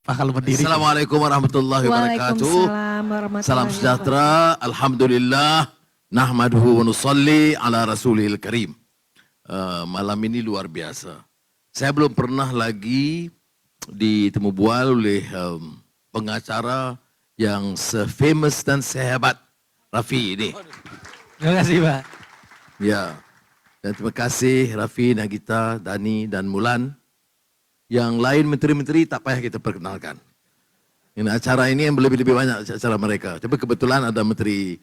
Kalau berdiri. Assalamualaikum warahmatullahi wabarakatuh. Waalaikumsalam warahmatullahi Salam sejahtera. Alhamdulillah. Nahmaduhu wa nusalli ala rasulil karim. Malam ini luar biasa. Saya belum pernah lagi ditemu bual oleh pengacara yang se-famous dan sehebat Rafi ini. Terima kasih Pak. Ya, dan terima kasih Rafi, Nagita, Dani, dan Mulan. Yang lain menteri-menteri tak payah kita perkenalkan. Ini acara ini yang lebih banyak acara mereka. Tapi kebetulan ada menteri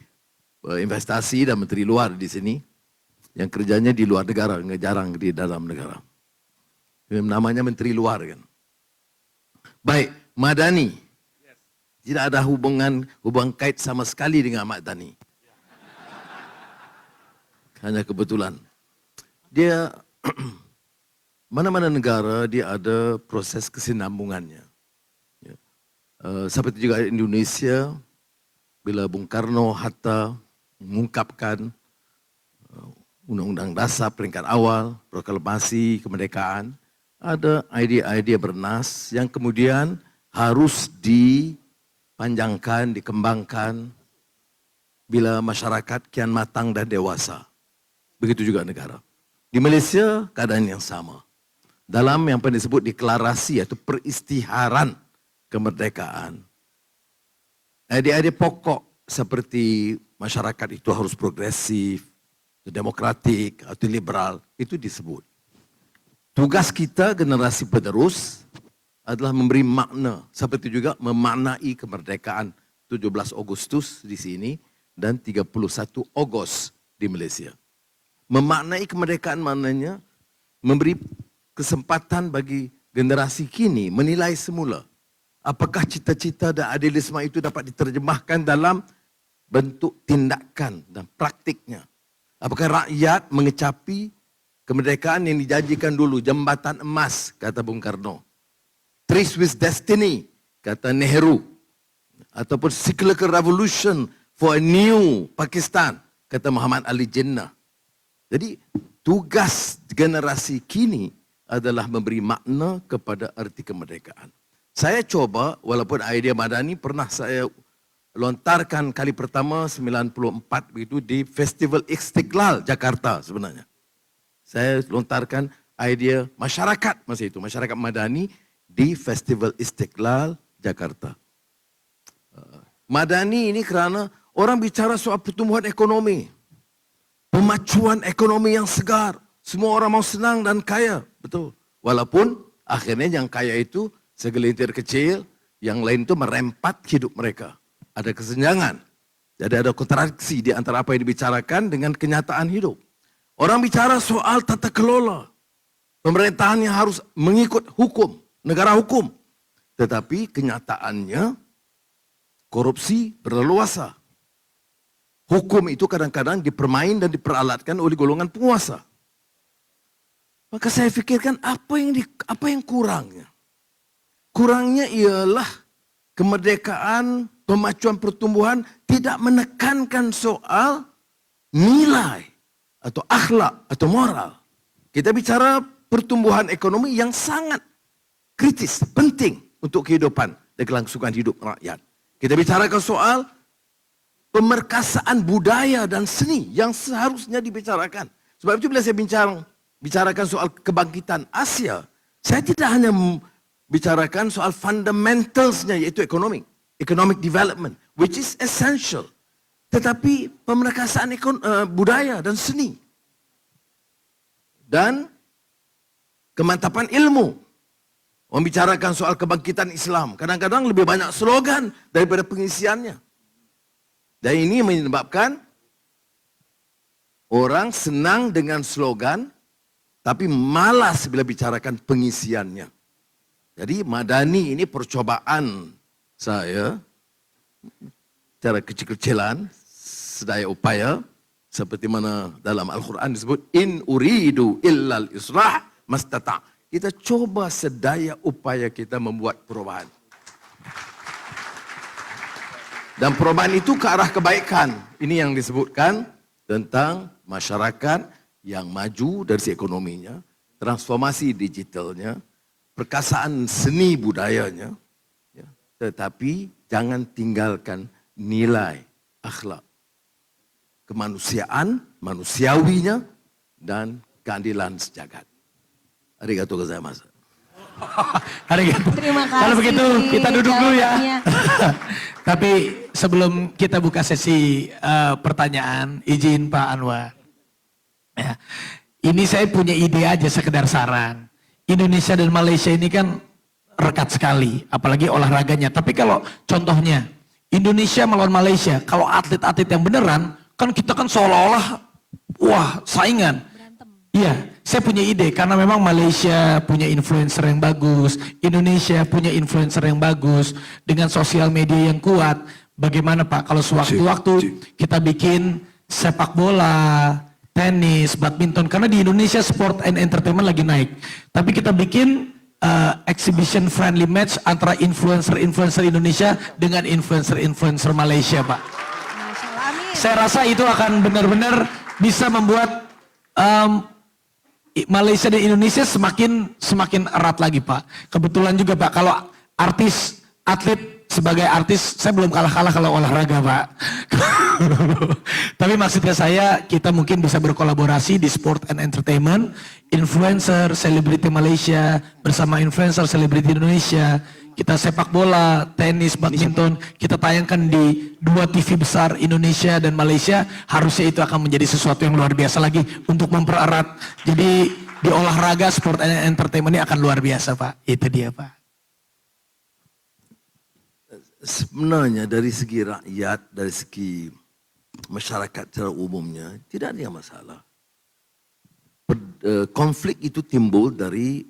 investasi dan menteri luar di sini. Yang kerjanya di luar negara, jarang di dalam negara. Namanya menteri luar kan. Baik, Madani. Tidak ada hubungan kait sama sekali dengan Ahmad Dhani. Hanya kebetulan. Dia mana-mana negara dia ada proses kesinambungannya. Ya. Seperti juga Indonesia, bila Bung Karno Hatta mengungkapkan Undang-Undang Dasar peringkat awal, proklamasi kemerdekaan, ada idea-idea bernas yang kemudian harus dipanjangkan, dikembangkan bila masyarakat kian matang dan dewasa. Begitu juga negara. Di Malaysia keadaan yang sama. Dalam yang pernah disebut deklarasi atau peristiharan kemerdekaan. Idea-idea pokok seperti masyarakat itu harus progresif, demokratik, atau liberal, itu disebut. Tugas kita generasi penerus adalah memberi makna, seperti juga memaknai kemerdekaan 17 Agustus di sini dan 31 Ogos di Malaysia. Memaknai kemerdekaan maknanya memberi kesempatan bagi generasi kini menilai semula apakah cita-cita dan idealisme itu dapat diterjemahkan dalam bentuk tindakan dan praktiknya. Apakah rakyat mengecapi kemerdekaan yang dijanjikan dulu, jambatan emas, kata Bung Karno. Trees with destiny, kata Nehru. Ataupun cyclical revolution for a new Pakistan, kata Muhammad Ali Jinnah. Jadi tugas generasi kini adalah memberi makna kepada arti kemerdekaan. Saya coba, walaupun idea Madani pernah saya lontarkan kali pertama 94 begitu di Festival Istiqlal Jakarta sebenarnya. Saya lontarkan idea masyarakat masa itu, masyarakat Madani di Festival Istiqlal Jakarta. Madani ini kerana orang bicara soal pertumbuhan ekonomi. Pemacuan ekonomi yang segar. Semua orang mau senang dan kaya. Betul. Walaupun akhirnya yang kaya itu segelintir kecil, yang lain itu merempat hidup mereka. Ada kesenjangan. Jadi ada kontradiksi di antara apa yang dibicarakan dengan kenyataan hidup. Orang bicara soal tata kelola. Pemerintahan yang harus mengikut hukum, negara hukum. Tetapi kenyataannya korupsi berleluasa. Hukum itu kadang-kadang dipermain dan diperalatkan oleh golongan penguasa. Maka saya fikirkan apa yang kurangnya? Kurangnya ialah kemerdekaan, pemacuan pertumbuhan tidak menekankan soal nilai atau akhlak atau moral. Kita bicara pertumbuhan ekonomi yang sangat kritis, penting untuk kehidupan dan kelangsungan hidup rakyat. Kita bicarakan soal pemerkasaan budaya dan seni yang seharusnya dibicarakan. Sebab itu bila saya bicarakan soal kebangkitan Asia, saya tidak hanya bicarakan soal fundamentalsnya yaitu economic development, which is essential. Tetapi pemerkasaan budaya dan seni. Dan kemantapan ilmu. Membicarakan soal kebangkitan Islam. Kadang-kadang lebih banyak slogan daripada pengisiannya. Dan ini menyebabkan orang senang dengan slogan, tapi malas bila bicarakan pengisiannya. Jadi Madani ini percobaan saya, cara kecil-kecilan, sedaya upaya, seperti mana dalam Al-Quran disebut, In uridu illal islah mastata'. Kita coba sedaya upaya kita membuat perubahan. Dan perubahan itu ke arah kebaikan. Ini yang disebutkan tentang masyarakat yang maju dari segi ekonominya, transformasi digitalnya, perkasaan seni budayanya, tetapi jangan tinggalkan nilai akhlak, kemanusiaan, manusiawinya, dan keadilan sejagat. Arigatou gozaimasu. Terima kasih. Kalau begitu kita duduk dulu ya. jawabannya. Tapi sebelum kita buka sesi pertanyaan, izin Pak Anwar. Ya, ini saya punya ide aja, sekedar saran. Indonesia dan Malaysia ini kan rekat sekali, apalagi olahraganya. Tapi kalau contohnya Indonesia melawan Malaysia, kalau atlet-atlet yang beneran, kan kita kan seolah-olah wah saingan. Iya, saya punya ide karena memang Malaysia punya influencer yang bagus, Indonesia punya influencer yang bagus, dengan sosial media yang kuat. Bagaimana Pak kalau sewaktu-waktu kita bikin sepak bola, tenis, badminton, karena di Indonesia sport and entertainment lagi naik. Tapi kita bikin exhibition friendly match antara influencer-influencer Indonesia dengan influencer-influencer Malaysia Pak. Masya Allah, amin. Saya rasa itu akan benar-benar bisa membuat Malaysia dan Indonesia semakin erat lagi Pak. Kebetulan juga Pak, kalau artis, atlet sebagai artis, saya belum kalah-kalah kalau olahraga Pak. Tapi maksudnya saya, kita mungkin bisa berkolaborasi di sport and entertainment, influencer, selebriti Malaysia bersama influencer, selebriti Indonesia. Kita sepak bola, tenis, badminton, kita tayangkan di 2 TV besar Indonesia dan Malaysia. Harusnya itu akan menjadi sesuatu yang luar biasa lagi untuk mempererat. Jadi di olahraga, sport and entertainment ini akan luar biasa Pak. Itu dia Pak. Sebenarnya dari segi rakyat, dari segi masyarakat secara umumnya, tidak ada yang masalah. Konflik itu timbul dari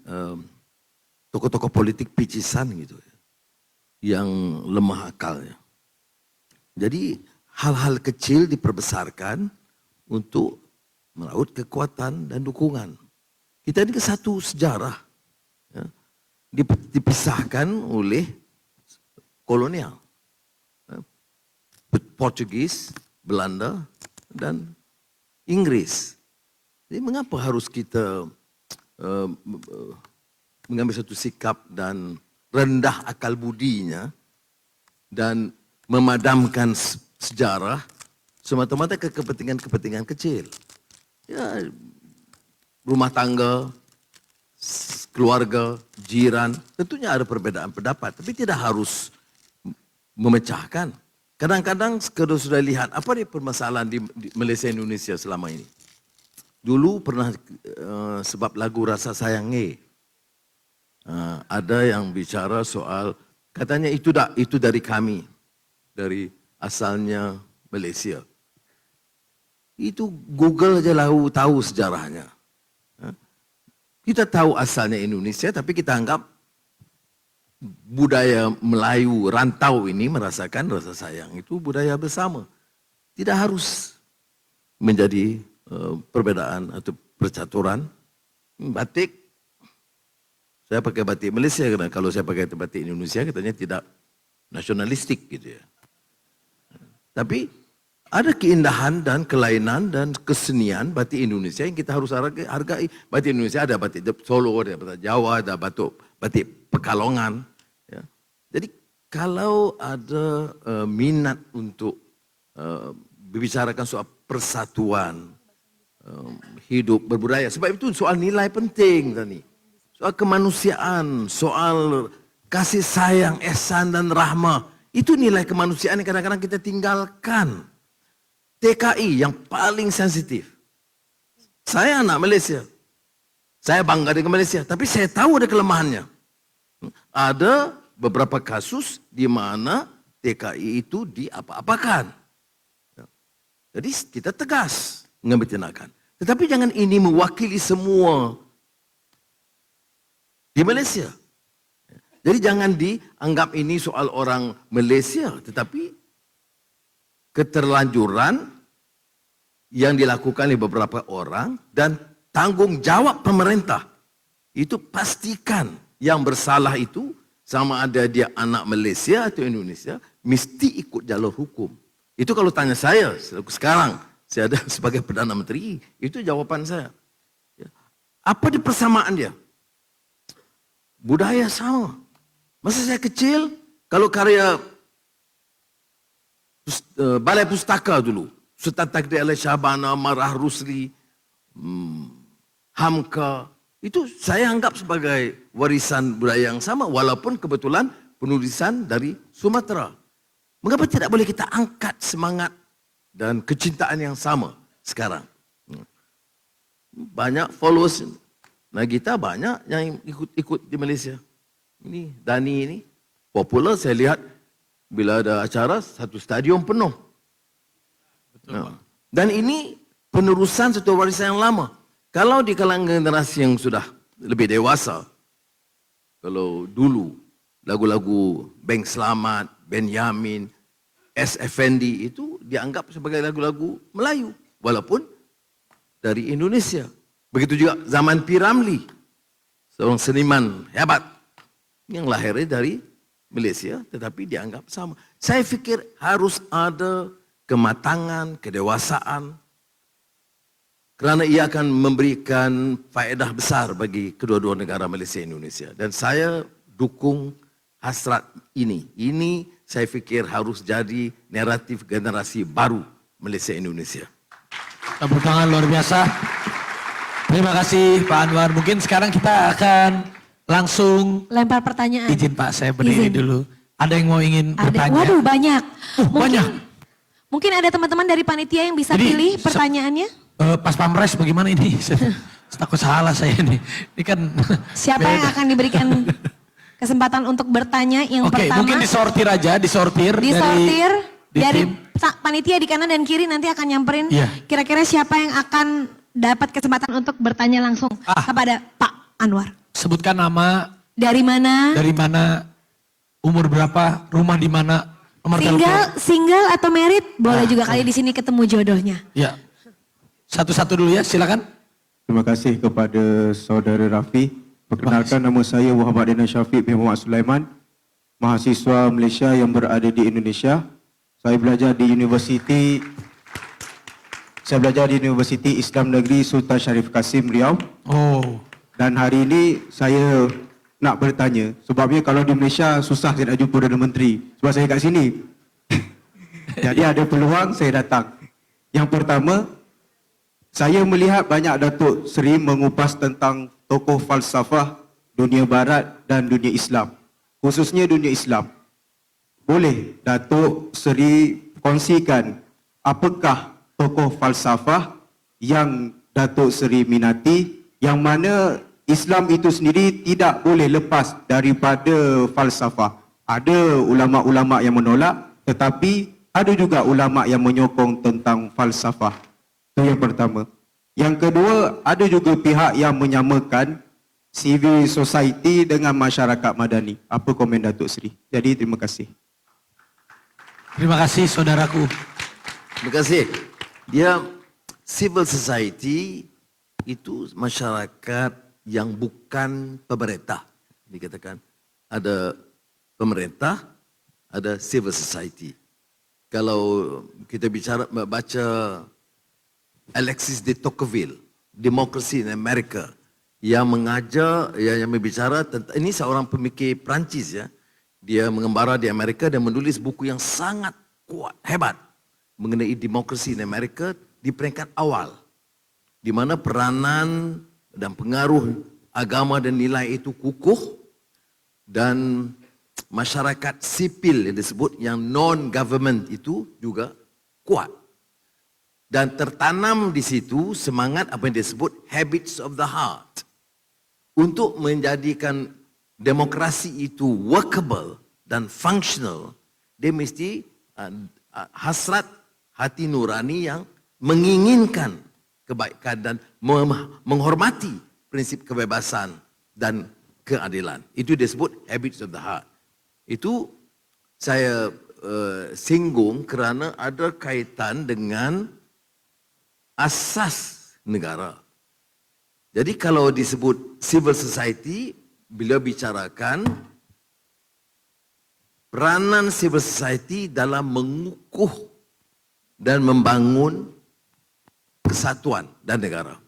tokoh-tokoh politik picisan gitu ya, yang lemah akalnya. Jadi hal-hal kecil diperbesarkan untuk meraut kekuatan dan dukungan. Kita ini satu sejarah ya, dipisahkan oleh kolonial, Portugis, Belanda, dan Inggris. Jadi mengapa harus kita mengambil satu sikap dan rendah akal budinya dan memadamkan sejarah semata-mata ke kepentingan-kepentingan kecil. Ya, rumah tangga, keluarga, jiran, tentunya ada perbedaan pendapat, tapi tidak harus memecahkan. Kadang-kadang kalau sudah lihat apa nih permasalahan di Malaysia Indonesia selama ini. Dulu pernah sebab lagu Rasa Sayang ada yang bicara soal, katanya itu dari kami, dari asalnya Malaysia. Itu Google aja tahu sejarahnya. Kita tahu asalnya Indonesia, tapi kita anggap budaya Melayu rantau ini merasakan rasa sayang itu budaya bersama. Tidak harus menjadi perbedaan atau percaturan. Batik, saya pakai batik Malaysia, karena kalau saya pakai batik Indonesia katanya tidak nasionalistik gitu ya. Tapi ada keindahan dan kelainan dan kesenian batik Indonesia yang kita harus hargai. Batik Indonesia ada batik Solo, ada batik Jawa, ada batik Pekalongan. Ya. Jadi kalau ada minat untuk membicarakan soal persatuan, hidup berbudaya, sebab itu soal nilai penting tadi. Soal kemanusiaan, soal kasih sayang, ihsan dan rahmah. Itu nilai kemanusiaan yang kadang-kadang kita tinggalkan. TKI yang paling sensitif. Saya anak Malaysia. Saya bangga dengan Malaysia. Tapi saya tahu ada kelemahannya. Ada beberapa kasus di mana TKI itu diapa-apakan. Jadi kita tegas mengambil tindakan. Tetapi jangan ini mewakili semua di Malaysia. Jadi jangan dianggap ini soal orang Malaysia, tetapi keterlanjuran yang dilakukan oleh beberapa orang dan tanggung jawab pemerintah. Itu pastikan yang bersalah itu sama ada dia anak Malaysia atau Indonesia, mesti ikut jalur hukum. Itu kalau tanya saya sekarang, saya ada sebagai Perdana Menteri, itu jawaban saya. Apa di persamaan dia? Budaya sama. Masa saya kecil, Kalau karya Balai Pustaka dulu, Sultan Takdir Ali Syahbana, Marah Rusli, Hamka, itu saya anggap sebagai warisan budaya yang sama walaupun kebetulan penulisan dari Sumatera. Mengapa tidak boleh kita angkat semangat dan kecintaan yang sama sekarang? Banyak followers Nagita, banyak yang ikut di Malaysia. Ini Dani ini popular, saya lihat bila ada acara satu stadium penuh. Betul, dan ini penerusan satu warisan yang lama. Kalau di kalangan generasi yang sudah lebih dewasa, kalau dulu lagu-lagu Beng Selamat, Benyamin, S. Effendi itu dianggap sebagai lagu-lagu Melayu, walaupun dari Indonesia. Begitu juga zaman P. Ramlee, seorang seniman hebat yang lahirnya dari Malaysia, tetapi dianggap sama. Saya fikir harus ada kematangan, kedewasaan, kerana ia akan memberikan faedah besar bagi kedua-dua negara Malaysia dan Indonesia. Dan saya dukung hasrat ini. Ini saya fikir harus jadi naratif generasi baru Malaysia Indonesia. Tepuk tangan luar biasa. Terima kasih Pak Anwar. Mungkin sekarang kita akan langsung lempar pertanyaan. izin Pak, saya berdiri dulu. Ada yang mau ingin bertanya? Waduh, banyak. Banyak. Mungkin ada teman-teman dari panitia yang bisa Jadi, pilih pertanyaannya. Pas Pamres bagaimana ini? Takut salah saya ini. Ini kan Siapa yang beda. akan diberikan kesempatan untuk bertanya? Yang Oke, pertama mungkin disortir aja, disortir dari tim. panitia di kanan dan kiri, nanti akan nyamperin Iya. kira-kira siapa yang akan dapat kesempatan untuk bertanya langsung kepada Pak Anwar. Sebutkan nama, Dari mana? dari mana, umur berapa, rumah di mana, nomor telepon. Single atau married? Boleh juga kali di sini ketemu jodohnya. Ya. Satu-satu dulu ya, silakan. Terima kasih kepada saudara Rafi. Perkenalkan, nama saya Muhammad Dana Syafiq bin Muhammad Sulaiman, mahasiswa Malaysia yang berada di Indonesia. Saya belajar di Universiti Islam Negeri Sultan Syarif Kasim Riau. Oh, Dan hari ini saya nak bertanya, sebabnya kalau di Malaysia susah saya nak jumpa Perdana Menteri. Sebab saya kat sini. Jadi ada peluang saya datang. Yang pertama, saya melihat banyak Datuk Seri mengupas tentang tokoh falsafah dunia barat dan dunia Islam. Khususnya dunia Islam. Boleh Datuk Seri kongsikan apakah tokoh falsafah yang Datuk Seri minati, yang mana Islam itu sendiri tidak boleh lepas daripada falsafah. Ada ulama-ulama yang menolak, tetapi ada juga ulama yang menyokong tentang falsafah. Itu yang pertama. Yang kedua, ada juga pihak yang menyamakan civil society dengan masyarakat madani. Apa komen Datuk Seri? Jadi terima kasih. terima kasih saudaraku. Terima kasih. Dia civil society itu masyarakat yang bukan pemerintah. Dikatakan ada pemerintah, ada civil society. Kalau kita baca Alexis de Tocqueville, Democracy in America, yang mengajar, yang berbicara tentang, ini seorang pemikir Perancis ya. Dia mengembara di Amerika dan menulis buku yang sangat kuat, hebat mengenai demokrasi di Amerika di peringkat awal, di mana peranan dan pengaruh agama dan nilai itu kukuh dan masyarakat sipil yang disebut yang non-government itu juga kuat. Dan tertanam di situ semangat apa yang disebut habits of the heart. Untuk menjadikan demokrasi itu workable dan functional, dia mesti hasrat hati nurani yang menginginkan kebaikan dan menghormati prinsip kebebasan dan keadilan. Itu disebut habits of the heart. Itu saya singgung kerana ada kaitan dengan asas negara. Jadi kalau disebut civil society, bila bicarakan peranan civil society dalam mengukuh dan membangun kesatuan dan negara.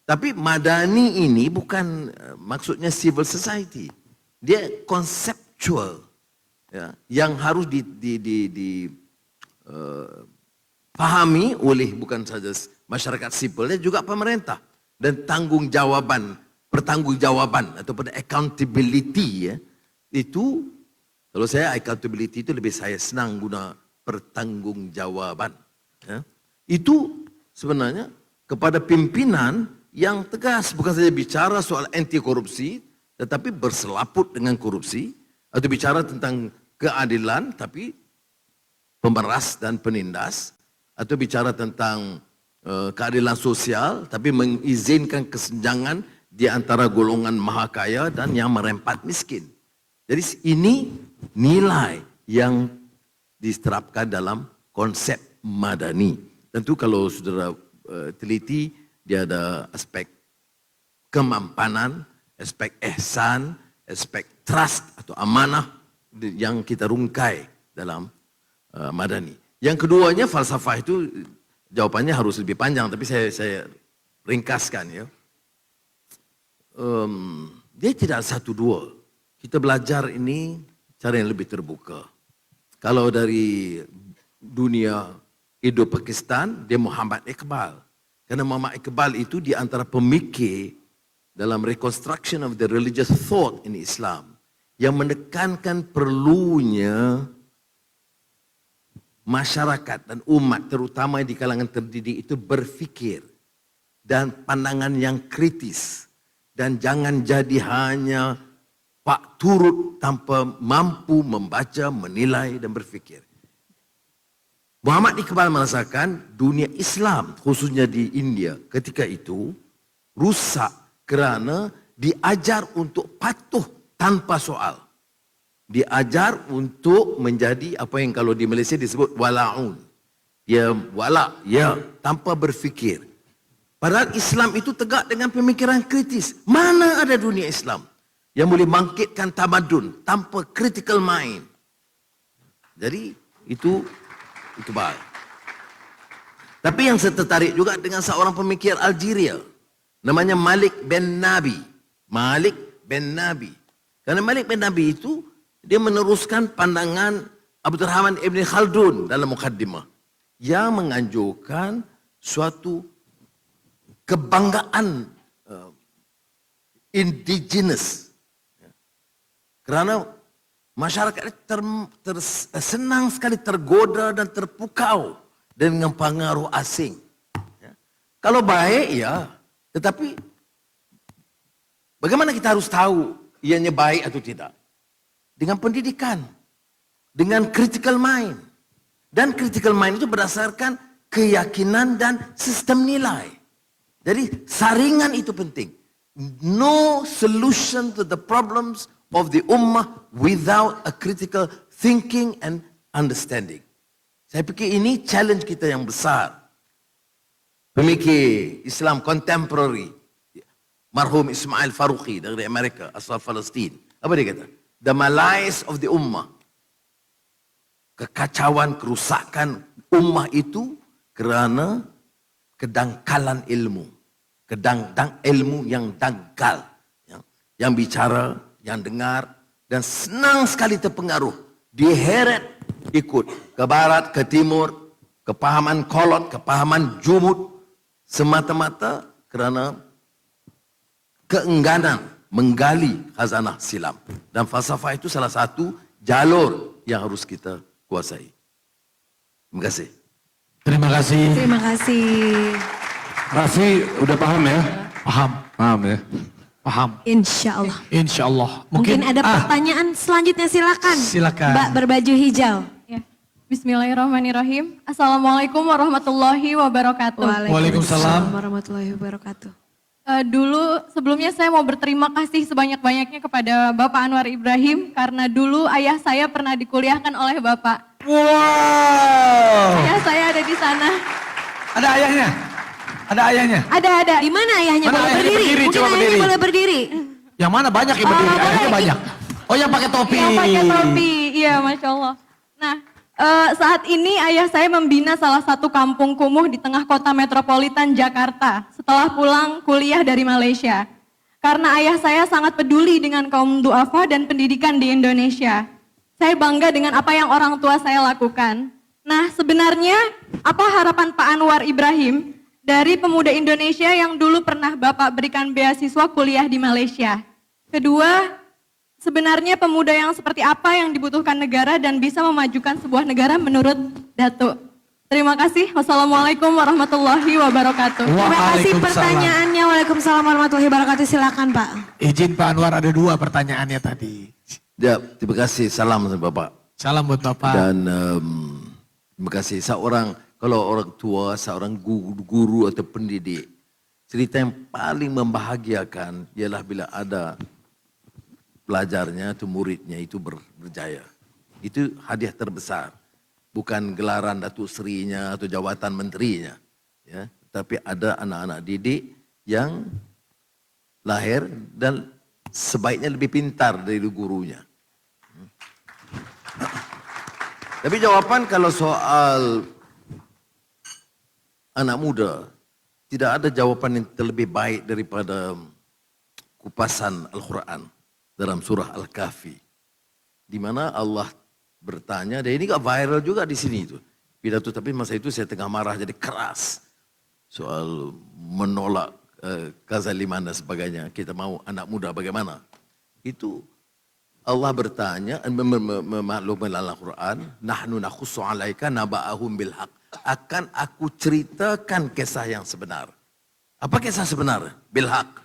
Tapi madani ini bukan maksudnya civil society. Dia konseptual. ya, yang harus pahami oleh bukan saja masyarakat sipilnya juga pemerintah, dan pertanggungjawaban ataupun accountability ya, itu kalau saya accountability itu lebih saya senang guna pertanggungjawaban ya. Itu sebenarnya kepada pimpinan yang tegas, bukan saja bicara soal anti korupsi tetapi berselaput dengan korupsi, atau bicara tentang keadilan tapi pemeras dan penindas, atau bicara tentang keadilan sosial tapi mengizinkan kesenjangan di antara golongan maha kaya dan yang merempat miskin. Jadi ini nilai yang diterapkan dalam konsep madani. Tentu kalau saudara teliti, dia ada aspek kemampanan, aspek ihsan, aspek trust atau amanah yang kita rungkai dalam madani. Yang keduanya falsafah itu jawabannya harus lebih panjang, tapi saya ringkaskan ya. Dia tidak satu dua. Kita belajar ini cara yang lebih terbuka. Kalau dari dunia Indo-Pakistan, dia Muhammad Iqbal. Karena Muhammad Iqbal itu di antara pemikir dalam reconstruction of the religious thought in Islam yang menekankan perlunya masyarakat dan umat terutama di kalangan terdidik itu berfikir dan pandangan yang kritis, dan jangan jadi hanya pak turut tanpa mampu membaca, menilai dan berfikir. Muhammad Iqbal merasakan dunia Islam khususnya di India ketika itu rusak kerana diajar untuk patuh tanpa soal. Diajar untuk menjadi apa yang kalau di Malaysia disebut wala'un. Dia wala, ya, tanpa berfikir. Padahal Islam itu tegak dengan pemikiran kritis. Mana ada dunia Islam yang boleh bangkitkan tamadun tanpa critical mind? Jadi itu baik. Tapi yang saya tertarik juga dengan seorang pemikir Algeria. Namanya Malik bin Nabi. Malik bin Nabi. Karena Malik bin Nabi itu dia meneruskan pandangan Abdurrahman Ibn Khaldun dalam Muqaddimah yang menganjurkan suatu kebanggaan indigenous. Kerana masyarakat senang sekali tergoda dan terpukau dengan pengaruh asing. Kalau baik ya, tetapi bagaimana kita harus tahu ianya baik atau tidak? Dengan pendidikan, dengan critical mind. Dan critical mind itu berdasarkan keyakinan dan sistem nilai. Jadi saringan itu penting. No solution to the problems of the ummah without a critical thinking and understanding. Saya fikir ini challenge kita yang besar. Pemikir Islam contemporary, marhum Ismail Faruqi dari Amerika, asal Palestin. Apa dia kata? The malaise of the ummah. Kekacauan, kerusakan ummah itu kerana kedangkalan ilmu. Ilmu yang dangkal. Yang bicara, yang dengar, dan senang sekali terpengaruh. Diheret ikut ke barat, ke timur, kepahaman kolot, kepahaman jumud. Semata-mata kerana keengganan menggali khazanah silam. Dan falsafah itu salah satu jalur yang harus kita kuasai. Terima kasih. Terima kasih. Terima kasih. Rafi udah paham ya? Paham. Paham ya? Paham. Insya Allah. Insya Allah. Mungkin ada pertanyaan selanjutnya, silakan. Silakan. Mbak berbaju hijau. Ya. Bismillahirrahmanirrahim. Assalamualaikum warahmatullahi wabarakatuh. Waalaikumsalam warahmatullahi wabarakatuh. Dulu sebelumnya saya mau berterima kasih sebanyak-banyaknya kepada Bapak Anwar Ibrahim karena dulu ayah saya pernah dikuliahkan oleh Bapak. Wow. Ayah saya ada di sana. Ada ayahnya? Ada ayahnya? Ada. Di mana ayahnya? Mana Boleh ayahnya berdiri? berdiri? Mungkin Coba ayahnya berdiri. boleh berdiri. Yang mana banyak yang berdiri? Ayahnya banyak. Oh, yang pakai topi. Yang pakai topi, iya Masya Allah. Nah, saat ini ayah saya membina salah satu kampung kumuh di tengah kota metropolitan Jakarta setelah pulang kuliah dari Malaysia. Karena ayah saya sangat peduli dengan kaum duafa dan pendidikan di Indonesia. saya bangga dengan apa yang orang tua saya lakukan. Nah, sebenarnya apa harapan Pak Anwar Ibrahim dari pemuda Indonesia yang dulu pernah Bapak berikan beasiswa kuliah di Malaysia? Kedua, sebenarnya pemuda yang seperti apa yang dibutuhkan negara dan bisa memajukan sebuah negara menurut Datuk? Terima kasih. Wassalamualaikum warahmatullahi wabarakatuh. Terima kasih Waalaikumsalam. pertanyaannya. Waalaikumsalam warahmatullahi wabarakatuh. Silakan Pak. Izin Pak Anwar, ada 2 pertanyaannya tadi. Ya, terima kasih. Salam sama Bapak. Salam buat Bapak. Dan terima kasih. Kalau orang tua, seorang guru atau pendidik, cerita yang paling membahagiakan ialah bila ada pelajarnya atau muridnya itu berjaya. Itu hadiah terbesar. Bukan gelaran Datuk Serinya atau jawatan menterinya. Ya, tapi ada anak-anak didik yang lahir dan sebaiknya lebih pintar dari gurunya. Tapi jawaban kalau soal anak muda, tidak ada jawaban yang terlebih baik daripada kupasan Al-Quran dalam surah Al-Kahfi. Di mana Allah bertanya, dan ini gak viral juga di sini itu. Pidato, tapi masa itu saya tengah marah jadi keras. Soal menolak kezaliman dan sebagainya. Kita mau anak muda bagaimana? Itu Allah bertanya, memaklum dalam Al-Quran, nahnu nakhussu alaika naba'ahum bil haq. Akan aku ceritakan kisah yang sebenar. Apa kisah sebenar? Bil haq.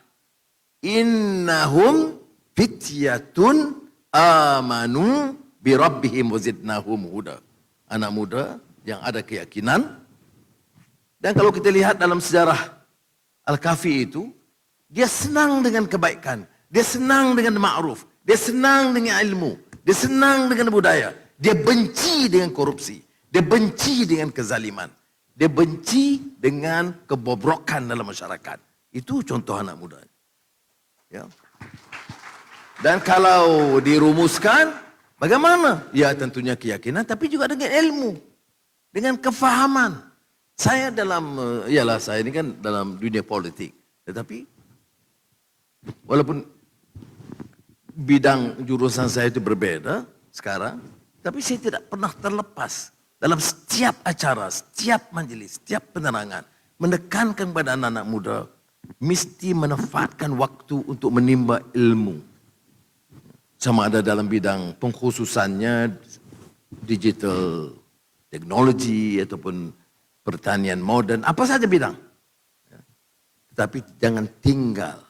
Innahum fityatun amanu bi rabbihim wazidnahum huda. Anak muda yang ada keyakinan. Dan kalau kita lihat dalam sejarah Al-Kahfi itu, dia senang dengan kebaikan, dia senang dengan ma'ruf, dia senang dengan ilmu, dia senang dengan budaya, dia benci dengan korupsi, dia benci dengan kezaliman, dia benci dengan kebobrokan dalam masyarakat. Itu contoh anak muda. Ya. Dan kalau dirumuskan, bagaimana? Ya tentunya keyakinan, tapi juga dengan ilmu, dengan kefahaman. Saya saya ini kan dalam dunia politik. Tetapi, walaupun bidang jurusan saya itu berbeda sekarang, tapi saya tidak pernah terlepas dalam setiap acara, setiap majelis, setiap penerangan, menekankan kepada anak-anak muda, mesti memanfaatkan waktu untuk menimba ilmu. Sama ada dalam bidang pengkhususannya digital teknologi ataupun pertanian modern, apa saja bidang. Tetapi jangan tinggal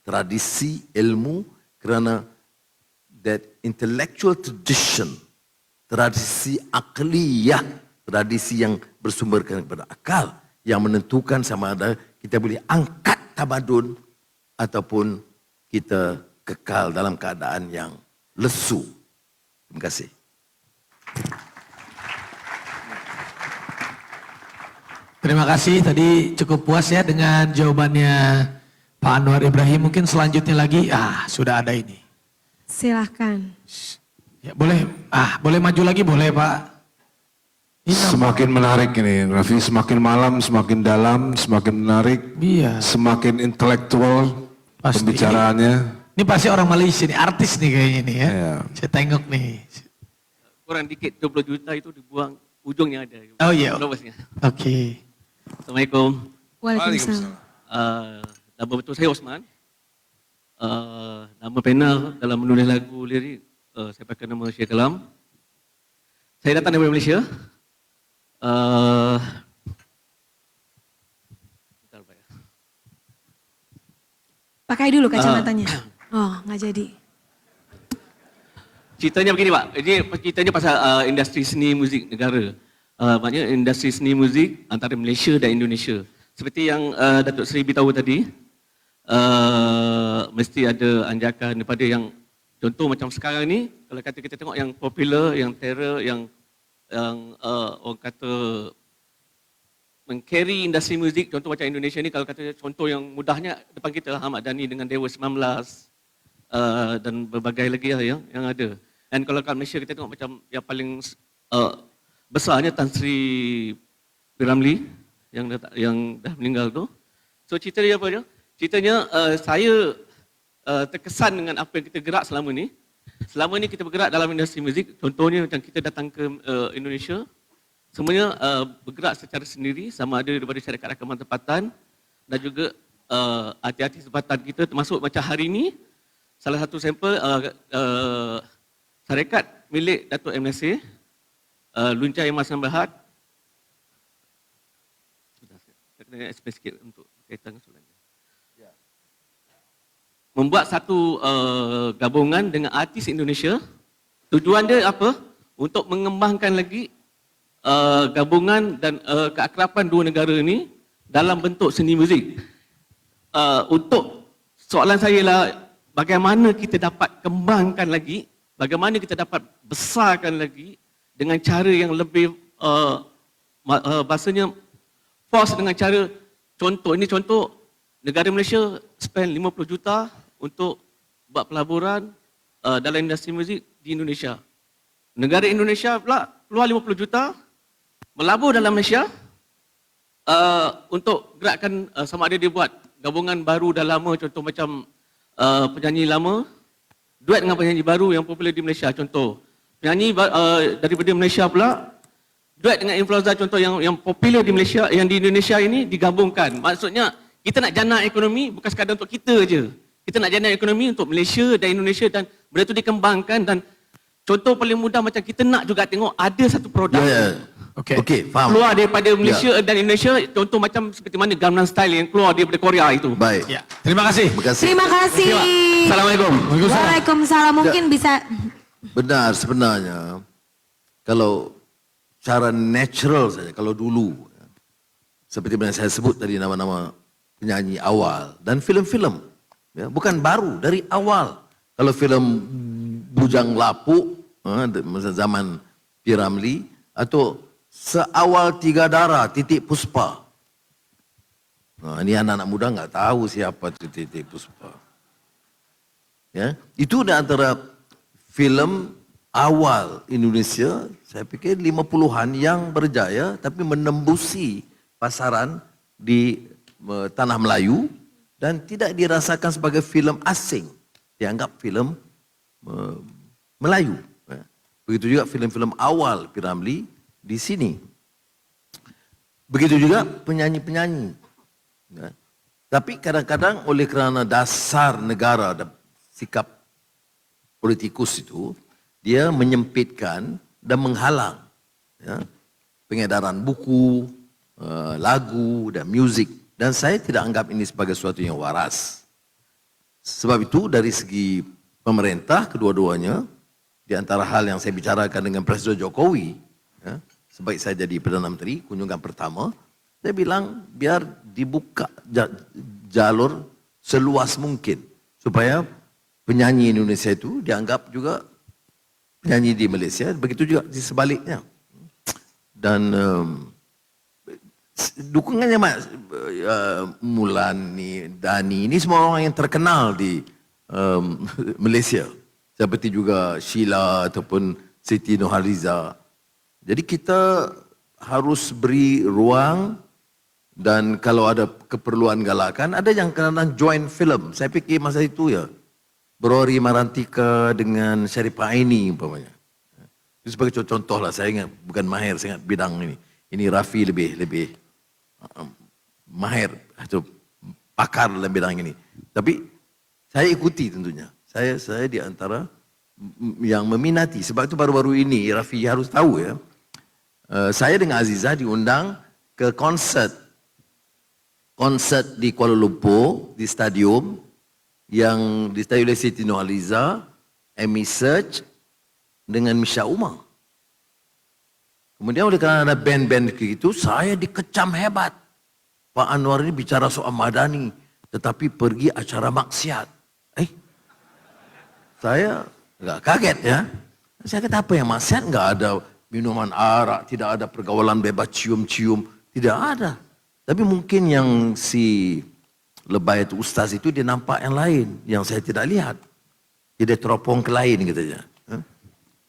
tradisi ilmu kerana that intellectual tradition, tradisi akliyah, tradisi yang bersumberkan kepada akal, yang menentukan sama ada kita boleh angkat tamadun ataupun kita kekal dalam keadaan yang lesu. Terima kasih. Terima kasih, tadi cukup puas ya dengan jawabannya Pak Anwar Ibrahim. Mungkin selanjutnya lagi, sudah ada ini. Silahkan. Ya, boleh maju lagi, boleh Pak. Ini Semakin menarik ini, Raffi. Semakin malam, semakin dalam, semakin menarik. Iya. Semakin intelektual Pasti. pembicaraannya. Ini pasti orang Malaysia nih, artis nih kayaknya nih ya. Iya. Saya tengok nih. Kurang dikit 20 juta itu dibuang, ujungnya ada. Oh iya. Lobosnya. Oke. Assalamualaikum. Waalaikumsalam. Nama betul saya Osman. Nama panel dalam menulis lagu lirik, saya pakai nama Syed Kalam. Saya datang dari Malaysia. Bentar, Pak ya. Pakai dulu kacamatanya. Oh, nggak jadi. Ceritanya begini Pak, ini ceritanya pasal industri seni muzik negara. Maknanya industri seni muzik antara Malaysia dan Indonesia. Seperti yang Datuk Seri beritahu tadi, mesti ada anjakan daripada yang contoh macam sekarang ni, kalau kata kita tengok yang popular, yang terror, yang orang kata meng-carry industri muzik, contoh macam Indonesia ni, kalau kata contoh yang mudahnya depan kita Ahmad Dhani dengan Dewa 19 dan berbagai lagi lah yang ada. Dan kalau kat Malaysia kita tengok macam yang paling besarnya Tan Sri P. Ramlee yang dah meninggal tu. So cerita dia apa dia? Ceritanya saya terkesan dengan apa yang kita gerak selama ni. Selama ni kita bergerak dalam industri muzik, contohnya macam kita datang ke Indonesia, semuanya bergerak secara sendiri, sama ada daripada syarikat rakaman tempatan dan juga artis-artis tempatan kita, termasuk macam hari ini, salah satu sampel syarikat milik Datuk M. Nasir, Luncai Mas Berhad. Saya kena explain sikit untuk kaitan dengan soalan ini. Membuat satu gabungan dengan artis Indonesia. Tujuan dia apa? Untuk mengembangkan lagi gabungan dan keakraban dua negara ini dalam bentuk seni muzik. Untuk soalan saya lah, bagaimana kita dapat kembangkan lagi, bagaimana kita dapat besarkan lagi dengan cara yang lebih bahasanya force, dengan cara ini contoh negara Malaysia spend 50 juta untuk buat pelaburan dalam industri muzik di Indonesia. Negara Indonesia pula keluar 50 juta melabur dalam Malaysia untuk gerakkan sama ada dia buat gabungan baru dan lama, contoh macam penyanyi lama duet dengan penyanyi baru yang popular di Malaysia. Contoh penyanyi daripada Malaysia pula duet dengan influencer, contoh yang popular di Malaysia, yang di Indonesia ini digabungkan. Maksudnya kita nak jana ekonomi bukan sekadar untuk kita je. Kita nak jana ekonomi untuk Malaysia dan Indonesia, dan benda tu dikembangkan. Dan contoh paling mudah macam kita nak juga tengok ada satu produk Okey, faham. keluar daripada Malaysia dan Indonesia, contoh macam seperti mana Gangnam Style yang keluar daripada Korea itu. Baik. Ya, terima kasih. Terima kasih. Terima kasih. Assalamualaikum. Waalaikumsalam. Mungkin bisa Benar sebenarnya, kalau cara natural saja, kalau dulu, seperti yang saya sebut tadi nama-nama penyanyi awal dan filem-filem, ya, bukan baru, dari awal. Kalau filem Bujang Lapuk, masa zaman P. Ramlee, atau Seawal Tiga Darah, Titik Puspa. Nah, ini anak-anak muda nggak tahu siapa Titik Puspa. Ya, itu di antara filem awal Indonesia, saya pikir 50-an yang berjaya tapi menembusi pasaran di tanah Melayu dan tidak dirasakan sebagai filem asing, dianggap filem Melayu. Begitu juga filem-filem awal P. Ramlee di sini. Begitu juga penyanyi-penyanyi. Tapi kadang-kadang oleh kerana dasar negara dan sikap politikus itu, dia menyempitkan dan menghalang pengedaran buku, lagu dan muzik. Dan saya tidak anggap ini sebagai sesuatu yang waras. Sebab itu dari segi pemerintah kedua-duanya, di antara hal yang saya bicarakan dengan Presiden Jokowi, sebaik saya jadi Perdana Menteri, kunjungan pertama, saya bilang biar dibuka jalur seluas mungkin supaya penyanyi Indonesia itu dianggap juga penyanyi di Malaysia, begitu juga di sebaliknya. Dan dukungannya Mulan, Dani, ini semua orang yang terkenal di Malaysia. Seperti juga Sheila ataupun Siti Nurhaliza. Jadi kita harus beri ruang, dan kalau ada keperluan galakan, ada yang kadang-kadang join film. Saya fikir masa itu ya, Rory Marantika dengan Sharifah Aini umpamanya. Itu sebagai contoh lah, saya ingat, bukan mahir, saya ingat bidang ini. Ini Rafi lebih mahir atau pakar dalam bidang ini. Tapi saya ikuti tentunya. Saya di antara yang meminati. Sebab itu baru-baru ini Rafi harus tahu ya. Saya dengan Aziza diundang ke konsert di Kuala Lumpur di stadium yang ditayai oleh Siti Nurhaliza, Amy Search dengan Misha Umar. Kemudian oleh kerana ada band-band itu, saya dikecam hebat. Pak Anwar ini bicara soal madani, tetapi pergi acara maksiat. Saya enggak kaget ya. Saya kata apa yang maksiat? Enggak ada minuman arak, tidak ada pergaulan bebas cium-cium, tidak ada. Tapi mungkin yang si lebay itu ustaz itu dia nampak yang lain yang saya tidak lihat. Dia teropong ke lain katanya.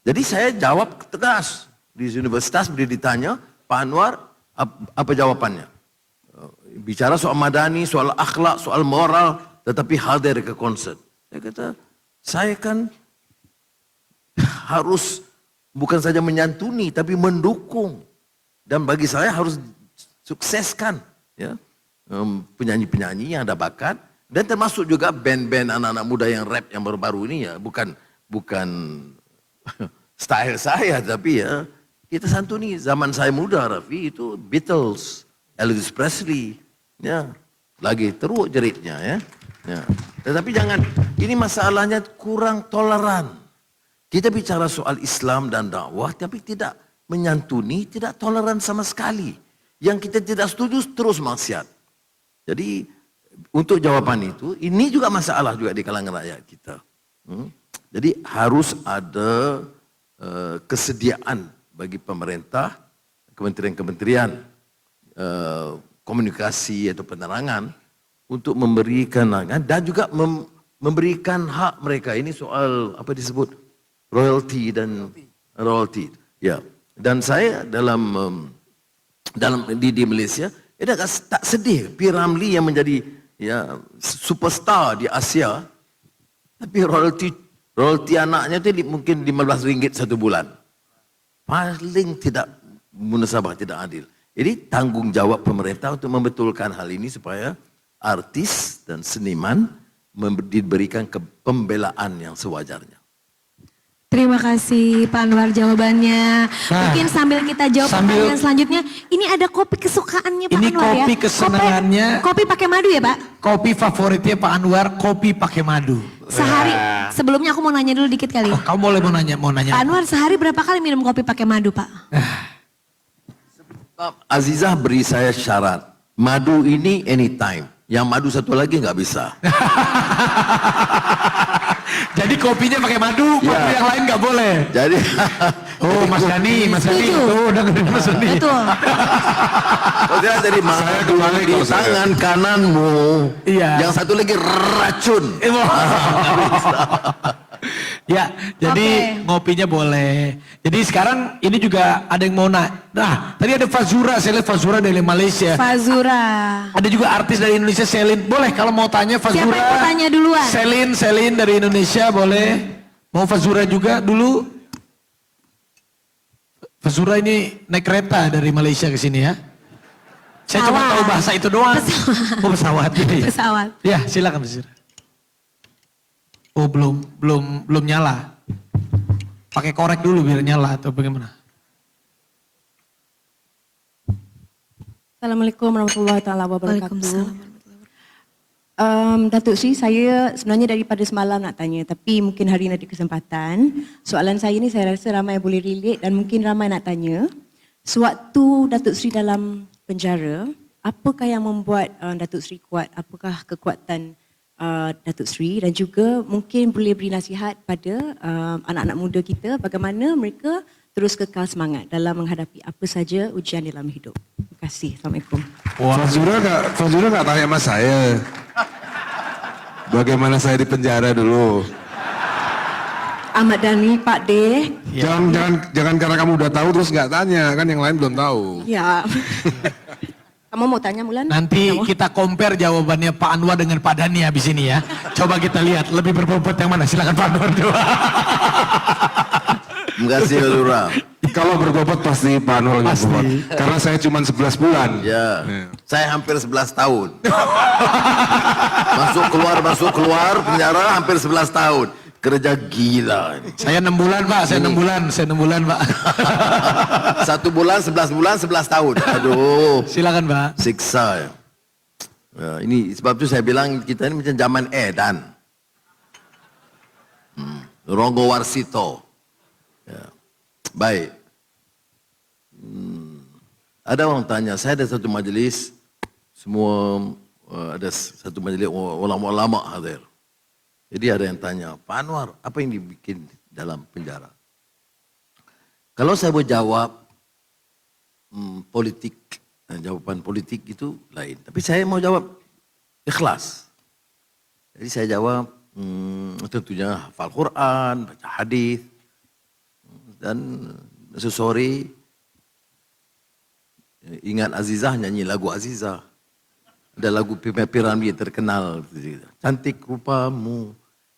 Jadi saya jawab tegas di universitas, bila ditanya Pak Anwar apa jawabannya? Bicara soal madani, soal akhlak, soal moral, tetapi hadir ke konsert. Saya kata, saya kan harus bukan saja menyantuni tapi mendukung. Dan bagi saya harus sukseskan ya penyanyi-penyanyi yang ada bakat dan termasuk juga band-band anak-anak muda yang rap yang baru-baru ini ya bukan style saya tapi ya kita santuni. Zaman saya muda Raffi itu Beatles, Elvis Presley ya lagi teruk jeritnya ya. Tetapi jangan, ini masalahnya kurang toleran. Kita bicara soal Islam dan dakwah tapi tidak menyantuni, tidak toleran sama sekali. Yang kita tidak setuju terus maksiat. Jadi untuk jawaban itu, ini juga masalah juga di kalangan rakyat kita. Jadi harus ada kesediaan bagi pemerintah, kementerian-kementerian, komunikasi atau penerangan untuk memberikan dan juga memberikan hak mereka. Ini soal apa disebut royalty dan royalty. Ya. Dan saya dalam di Malaysia, tak sedih P. Ramlee yang menjadi ya superstar di Asia, tapi royalty anaknya itu mungkin RM15 satu bulan. Paling tidak munasabah, tidak adil. Jadi tanggung jawab pemerintah untuk membetulkan hal ini supaya artis dan seniman diberikan pembelaan yang sewajarnya. Terima kasih Pak Anwar jawabannya. Mungkin sambil kita jawab pertanyaan selanjutnya, ini ada kopi kesukaannya Pak Ini Anwar ya. kopi kesenangannya. Kopi pakai madu ya Pak? Kopi favoritnya Pak Anwar, kopi pakai madu. Sehari, sebelumnya aku mau nanya dulu dikit kali. Oh, kamu boleh mau nanya. Pak Anwar sehari berapa kali minum kopi pakai madu Pak? Azizah beri saya syarat, madu ini anytime. Yang madu satu lagi nggak bisa. Jadi kopinya pakai madu, madu yang lain nggak boleh. Jadi, Oh Mas Dani, oh dengerin Mas Dani. Betul. oh tidak jadi madu di tangan kananmu. Iya. Yang satu lagi racun. Ya, jadi ngopinya boleh. Jadi sekarang ini juga ada yang mau Nah, tadi ada Fazura, saya lihat Fazura dari Malaysia. Fazura. Ada juga artis dari Indonesia, Selin. Boleh kalau mau tanya Fazura. Siapa yang mau tanya duluan? Selin dari Indonesia boleh. Mau Fazura juga dulu. Fazura ini naik kereta dari Malaysia ke sini ya. Saya cuma tahu bahasa itu doang. Pesawat. Oh pesawat. Ya. Pesawat. Ya silakan Fazura. Oh belum nyala. Pakai korek dulu biar nyala atau bagaimana? Assalamualaikum warahmatullahi taala wabarakatuh. Waalaikumsalam. Datuk Sri, saya sebenarnya daripada semalam nak tanya, tapi mungkin hari ini ada kesempatan. Soalan saya ni saya rasa ramai boleh relate dan mungkin ramai nak tanya. Sewaktu Datuk Sri dalam penjara, apakah yang membuat Datuk Sri kuat? Apakah kekuatan Datuk Sri, dan juga mungkin boleh beri nasihat pada anak-anak muda kita bagaimana mereka terus kekal semangat dalam menghadapi apa saja ujian dalam hidup. Terima kasih. Assalamualaikum. Fazura nggak tanya sama saya. Bagaimana saya di penjara dulu. Ahmad Dhani, Pak D. Jangan karena kamu udah tahu terus nggak tanya, kan yang lain belum tahu. Ya. Kamu mau tanya Mulan? Nanti kita compare jawabannya Pak Anwar dengan Pak Dhani habis ini ya. Coba kita lihat lebih berbobot yang mana. Silakan Pak Anwar dulu. Terima kasih Lura. Kalau berbobot pasti Pak Anwar lebih Pasti. berbobot. Karena saya cuma 11 bulan. Ya, saya hampir 11 tahun. masuk keluar penjara hampir 11 tahun. Kerja gila ini. Saya 6 bulan Pak, saya 6 bulan Pak. 1 bulan, 11 bulan, 11 tahun. Aduh, Silakan Pak. siksa ya. Ya, ini sebab itu saya bilang kita ini macam zaman Edan. Ronggo Warsito. Ya. Baik. Ada orang tanya, saya ada satu majlis, semua ada satu majlis ulama-ulama hadir. Jadi ada yang tanya, Pak Anwar, apa yang dibikin dalam penjara? Kalau saya berjawab politik, jawaban politik itu lain. Tapi saya mau jawab ikhlas. Jadi saya jawab tentunya hafal Quran, baca hadis, dan sore ingat Azizah nyanyi lagu Azizah. Ada lagu P. Ramlee terkenal. Cantik rupamu,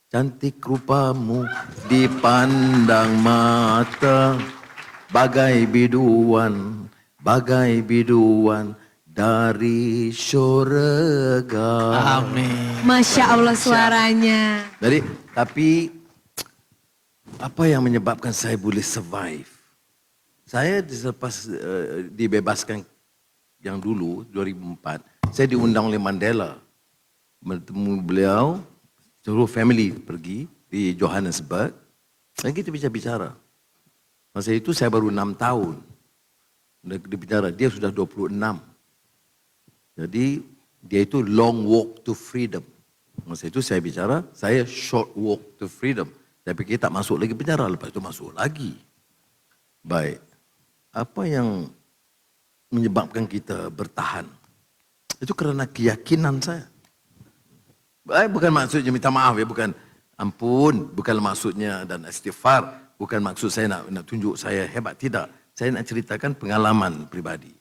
cantik rupamu dipandang mata, bagai biduan dari surga. Amin. Masya Allah suaranya. Jadi, tapi apa yang menyebabkan saya boleh survive? Saya selepas dibebaskan yang dulu 2004, saya diundang oleh Mandela bertemu beliau, seluruh family pergi di Johannesburg, dan kita bicara. Masa itu saya baru 6 tahun. Dia bicara, dia sudah 26. Jadi dia itu long walk to freedom. Masa itu saya bicara, saya short walk to freedom. Saya pikir tak masuk lagi penjara, lepas itu masuk lagi. Baik, apa yang menyebabkan kita bertahan? Itu kerana keyakinan saya. Bukan maksudnya minta maaf ya, bukan ampun, bukan maksudnya dan istighfar, bukan maksud saya nak tunjuk saya hebat, tidak. Saya nak ceritakan pengalaman pribadi.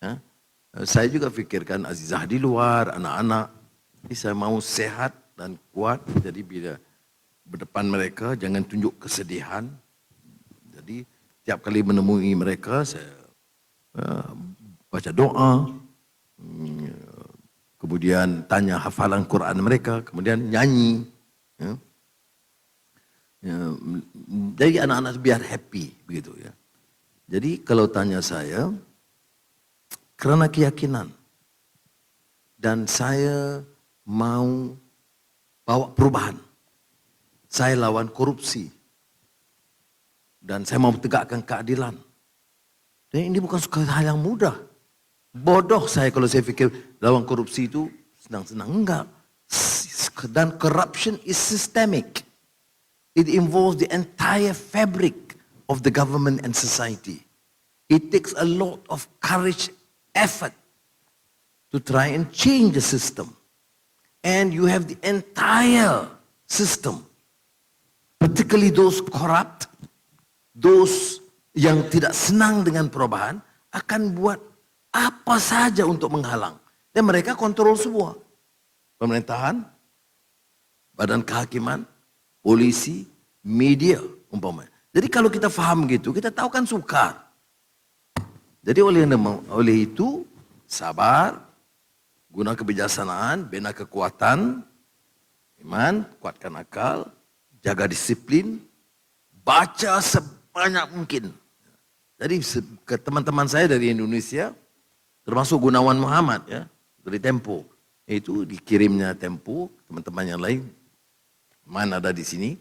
Ya. Saya juga fikirkan Azizah di luar, anak-anak, jadi saya mau sehat dan kuat, jadi bila berdepan mereka jangan tunjuk kesedihan. Jadi tiap kali menemui mereka saya baca doa, kemudian tanya hafalan Quran mereka, kemudian nyanyi. Ya. Jadi anak-anak biar happy begitu ya. Jadi kalau tanya saya, kerana keyakinan dan saya mau bawa perubahan. Saya lawan korupsi dan saya mau tegakkan keadilan. Dan ini bukan suatu hal yang mudah. Bodoh saya kalau saya fikir lawan korupsi itu senang-senang. Enggak. Dan corruption is systemic. It involves the entire fabric of the government and society. It takes a lot of courage, effort to try and change the system. And you have the entire system, particularly those corrupt, those yang tidak senang dengan perubahan, akan buat apa saja untuk menghalang. Dan mereka kontrol semua. Pemerintahan, badan kehakiman, polisi, media umpamanya. Jadi kalau kita faham gitu, kita tahu kan sukar. Jadi oleh itu, sabar, guna kebijaksanaan, bina kekuatan, iman, kuatkan akal, jaga disiplin, baca sebanyak mungkin. Jadi ke teman-teman saya dari Indonesia, termasuk Gunawan Muhammad ya, dari Tempo. Itu dikirimnya Tempo, teman-teman yang lain, mana ada di sini,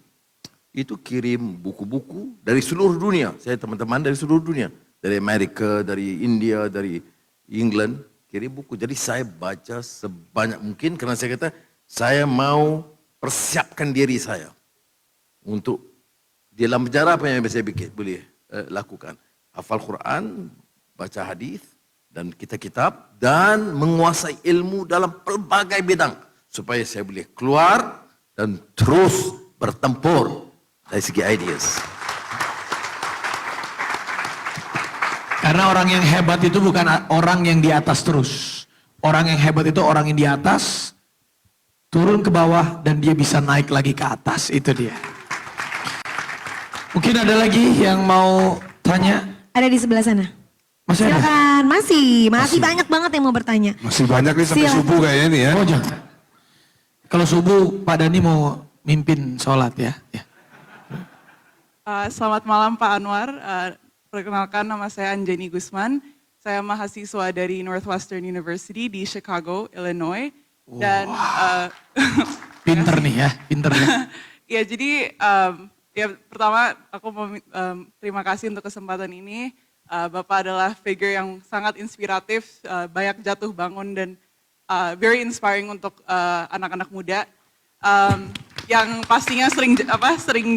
itu kirim buku-buku dari seluruh dunia. Saya teman-teman dari seluruh dunia. Dari Amerika, dari India, dari England, kirim buku. Jadi saya baca sebanyak mungkin karena saya kata, saya mau persiapkan diri saya untuk di dalam penjara apa yang saya boleh lakukan. Hafal Quran, baca hadis dan kitab-kitab dan menguasai ilmu dalam pelbagai bidang supaya saya boleh keluar dan terus bertempur dari segi ideas. Karena orang yang hebat itu bukan orang yang di atas terus. Orang yang hebat itu orang yang di atas, turun ke bawah dan dia bisa naik lagi ke atas, itu dia. Mungkin ada lagi yang mau tanya? Ada di sebelah sana. Masih ada? Silakan, masih banyak banget yang mau bertanya. Masih banyak nih sampai Silakan. subuh kayaknya nih ya. Oh jangan. Kalau subuh Pak Dhani mau mimpin sholat ya. Selamat malam Pak Anwar. Perkenalkan nama saya Anjani Gusman. Saya mahasiswa dari Northwestern University di Chicago, Illinois. Dan Pinter nih ya, pinter ya. ya jadi ya pertama aku mau terima kasih untuk kesempatan ini. Bapak adalah figure yang sangat inspiratif, banyak jatuh bangun dan very inspiring untuk anak-anak muda. Yang pastinya sering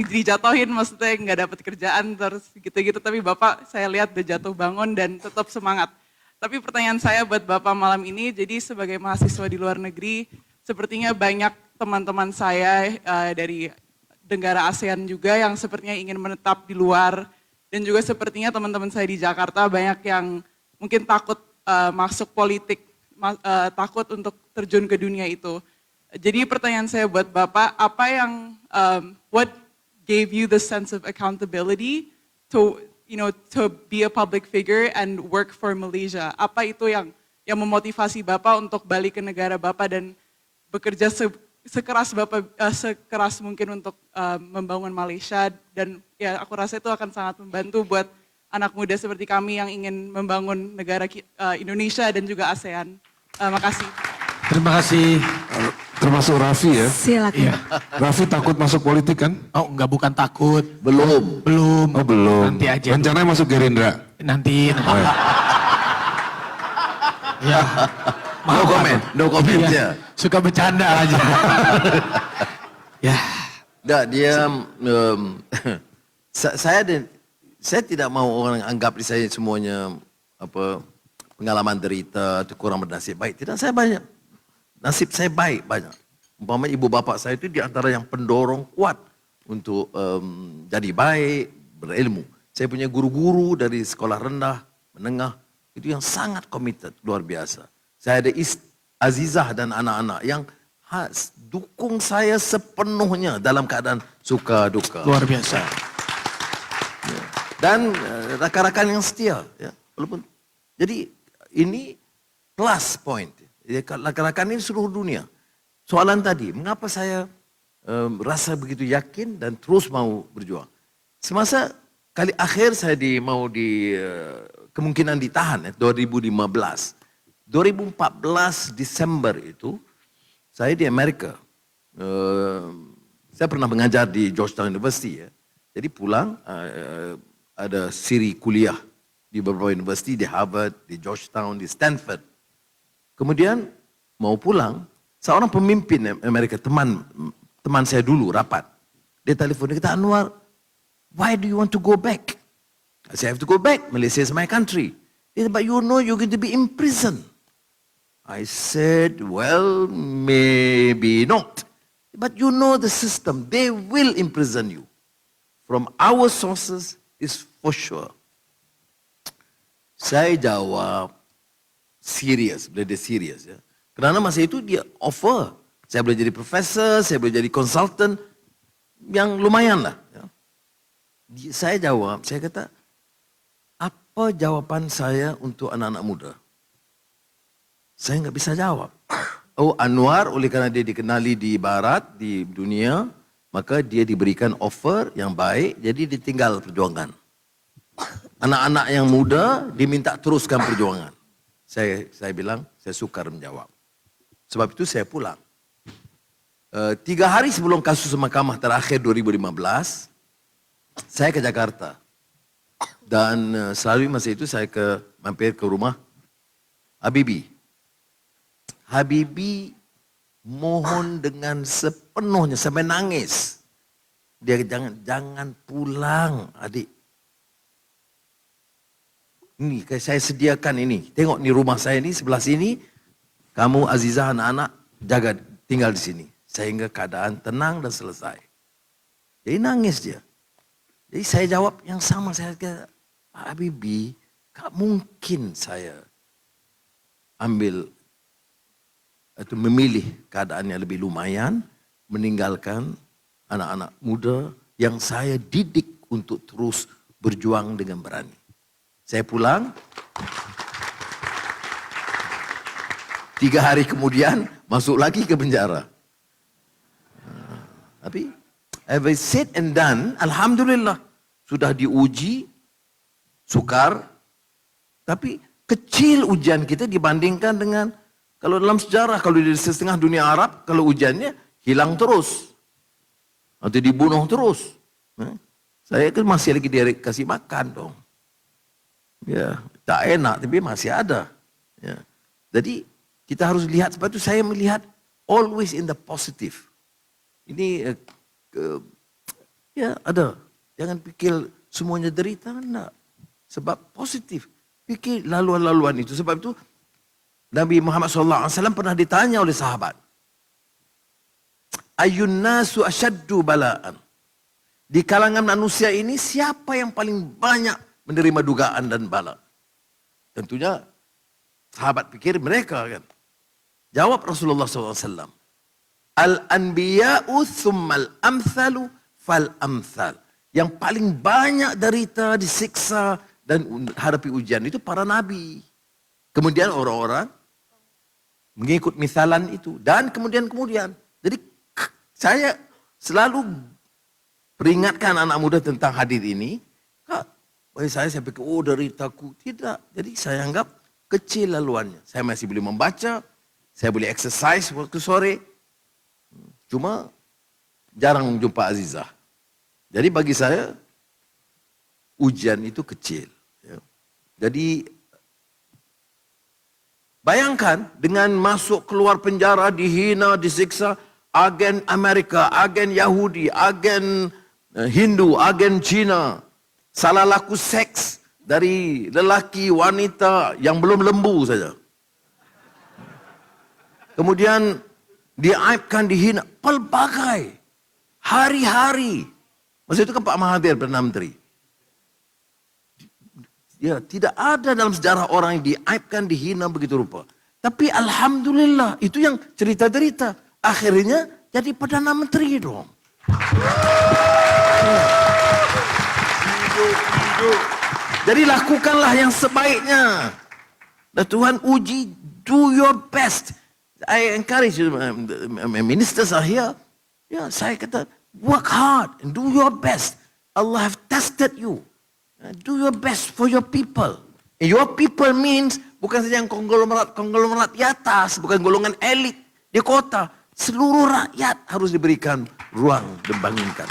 dijatuhin, maksudnya nggak dapat kerjaan terus gitu-gitu, tapi Bapak saya lihat udah jatuh bangun dan tetap semangat. Tapi pertanyaan saya buat Bapak malam ini, jadi sebagai mahasiswa di luar negeri, sepertinya banyak teman-teman saya dari negara ASEAN juga yang sepertinya ingin menetap di luar, dan juga sepertinya teman-teman saya di Jakarta banyak yang mungkin takut masuk politik, takut untuk terjun ke dunia itu. Jadi pertanyaan saya buat Bapak, apa yang what gave you the sense of accountability to to be a public figure and work for Malaysia? Apa itu yang memotivasi Bapak untuk balik ke negara Bapak dan bekerja sekeras mungkin untuk membangun Malaysia, dan ya aku rasa itu akan sangat membantu buat anak muda seperti kami yang ingin membangun negara Indonesia dan juga ASEAN. Makasih. Terima kasih. Termasuk Raffi ya. Silakan. Iya. Raffi takut masuk politik kan? Oh enggak, bukan takut. Belum. Belum. Oh belum. Nanti aja. Rencananya masuk Gerindra. Nanti. Oh, ya. Ya. No comment, no comment Iya. ya. Suka bercanda aja. Ya. Enggak, dia saya tidak mau orang anggap saya semuanya pengalaman derita atau kurang bernasib baik. Tidak, saya banyak. Nasib saya baik banyak. Umpamanya ibu bapa saya itu di antara yang pendorong kuat untuk jadi baik, berilmu. Saya punya guru-guru dari sekolah rendah, menengah, itu yang sangat committed, luar biasa. Saya ada Azizah dan anak-anak yang dukung saya sepenuhnya dalam keadaan suka duka. Luar biasa. Ya. Dan rakan-rakan yang setia. Ya. Walaupun, jadi ini plus point. Ya, rakan-rakan ini seluruh dunia. Soalan tadi, mengapa saya rasa begitu yakin dan terus mau berjuang? Semasa kali akhir saya kemungkinan ditahan, 2015. 2014 Desember itu, saya di Amerika. Saya pernah mengajar di Georgetown University ya. Jadi pulang, ada siri kuliah di beberapa universiti, di Harvard, di Georgetown, di Stanford. Kemudian mau pulang, seorang pemimpin Amerika, teman saya dulu rapat. Dia telepon, dia kata, Anwar, why do you want to go back? I said, I have to go back. Malaysia is my country. He said, but you know you're going to be in prison. I said, well, maybe not. But you know the system. They will imprison you. From our sources is for sure. Saya jawab, serius, boleh dia serius ya. Kerana masa itu dia offer. Saya boleh jadi profesor, saya boleh jadi consultant. Yang lumayan lah. Ya. Saya jawab, saya kata, apa jawaban saya untuk anak-anak muda? Saya nggak bisa jawab. Oh, Anwar oleh kerana dia dikenali di barat, di dunia, maka dia diberikan offer yang baik, jadi ditinggal perjuangan. Anak-anak yang muda diminta teruskan perjuangan. Saya bilang, saya sukar menjawab. Sebab itu saya pulang. 3 hari sebelum kasus mahkamah terakhir 2015, saya ke Jakarta. Dan selalu masa itu saya mampir ke rumah Habibie. Habibie mohon dengan sepenuhnya sampai nangis. Dia jangan pulang, adik. Ini saya sediakan ini. Tengok ni rumah saya ni sebelah sini. Kamu Azizah anak-anak jaga tinggal di sini sehingga keadaan tenang dan selesai. Jadi nangis dia. Jadi saya jawab yang sama, saya kata, Pak Habibie, tak mungkin saya ambil atau memilih keadaan yang lebih lumayan, meninggalkan anak-anak muda yang saya didik untuk terus berjuang dengan berani. Saya pulang, 3 hari kemudian masuk lagi ke penjara. Tapi, every said and done, Alhamdulillah, sudah diuji, sukar, tapi kecil ujian kita dibandingkan dengan, kalau dalam sejarah, kalau di setengah dunia Arab, kalau ujiannya hilang terus. Atau dibunuh terus. Saya kan masih lagi dikasih makan dong. Ya, tak enak, tapi masih ada. Ya. Jadi, kita harus lihat, sebab itu saya melihat always in the positive. Ini, ya ada. Jangan pikir semuanya derita, enggak. Sebab positif. Fikir laluan-laluan itu. Sebab itu, Nabi Muhammad SAW pernah ditanya oleh sahabat. Ayun nasu asyaddu bala'an. Di kalangan manusia ini siapa yang paling banyak menerima dugaan dan bala? Tentunya sahabat pikir mereka kan. Jawab Rasulullah SAW. Al-anbiya'u thummal amthalu fal amthal. Yang paling banyak derita, disiksa dan hadapi ujian itu para nabi. Kemudian orang-orang mengikut misalan itu dan kemudian. Jadi saya selalu peringatkan anak muda tentang hadis ini. Bagi saya pikir, oh deritaku. Tidak. Jadi saya anggap kecil laluannya. Saya masih boleh membaca, saya boleh exercise waktu sore. Cuma jarang jumpa Azizah. Jadi bagi saya, ujian itu kecil. Ya. Jadi bayangkan dengan masuk keluar penjara, dihina, disiksa, agen Amerika, agen Yahudi, agen Hindu, agen Cina, salah laku seks dari lelaki, wanita yang belum lembu saja. Kemudian diaibkan, dihina, pelbagai, hari-hari. Maksud itu kan Pak Mahathir, Perdana Menteri. Ya, tidak ada dalam sejarah orang yang diaibkan, dihina begitu rupa. Tapi alhamdulillah, itu yang cerita-cerita. Akhirnya jadi Perdana Menteri dong. Hidup. Jadi lakukanlah yang sebaiknya. Dan Tuhan uji, do your best. I encourage you, ministers are here. Ya, saya kata, work hard and do your best. Allah have tested you. Do your best for your people. And your people means bukan saja yang konglomerat di atas, bukan golongan elit di kota. Seluruh rakyat harus diberikan ruang dibangunkan.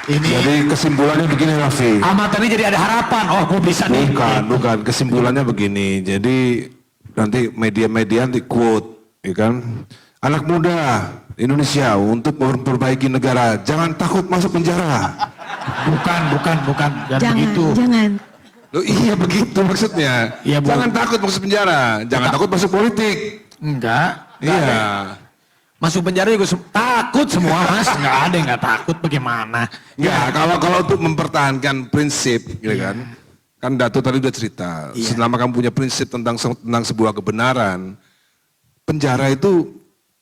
Jadi kesimpulannya begini Raffi. Ahmad tadi jadi ada harapan. Oh, gue bisa nih. Bukan. Kesimpulannya begini. Jadi nanti media-media nanti quote, ya kan? Anak muda Indonesia untuk memperbaiki negara, jangan takut masuk penjara. Bukan. Jangan. Loh, iya begitu maksudnya. Iya, jangan takut masuk penjara, jangan takut masuk politik. Enggak. Iya. Masuk penjara juga takut semua, Mas. Enggak ada yang enggak takut, bagaimana? Ya, kalau untuk mempertahankan prinsip, gitu kan. Kan Dato tadi udah cerita, selama kamu punya prinsip tentang sebuah kebenaran, penjara itu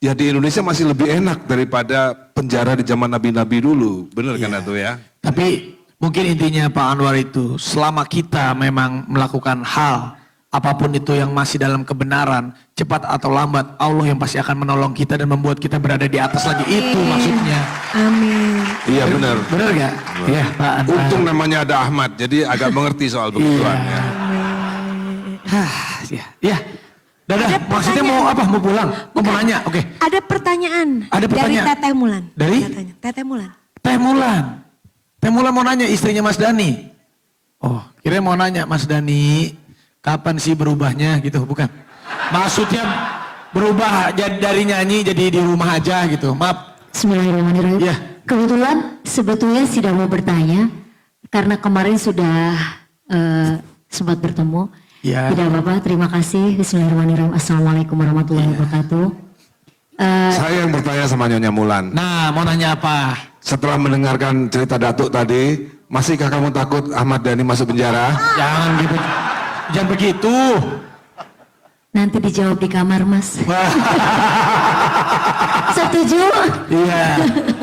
ya di Indonesia masih lebih enak daripada penjara di zaman nabi-nabi dulu. Bener kan Dato ya? Tapi mungkin intinya Pak Anwar itu, selama kita memang melakukan hal apapun itu yang masih dalam kebenaran, cepat atau lambat Allah yang pasti akan menolong kita dan membuat kita berada di atas lagi. Itu maksudnya. Amin. Iya benar. Benar gak? Iya Pak Anwar. Untung namanya ada Ahmad, jadi agak mengerti soal begituan ya. Iya. Dadah, maksudnya mau apa? Mau pulang? Mau nanya? Oke. Ada pertanyaan. Dari Teteh Mulan. Dari? Teteh Mulan. Teh Mulan mau nanya istrinya Mas Dani. Oh, kira mau nanya Mas Dani, kapan sih berubahnya gitu? Bukan. Maksudnya berubah dari nyanyi jadi di rumah aja gitu. Maaf. Bismillahirrahmanirrahim. Ya. Kebetulan sebetulnya tidak mau bertanya karena kemarin sudah sempat bertemu. Ya. Tidak apa-apa, terima kasih. Bismillahirrahmanirrahim. Assalamualaikum warahmatullahi wabarakatuh. Saya yang bertanya sama Nyonya Mulan. Nah, mau nanya apa? Setelah mendengarkan cerita Datuk tadi, masihkah kamu takut Ahmad Dhani masuk penjara? Jangan gitu. Jangan begitu. Nanti dijawab di kamar, Mas. Setuju? Iya.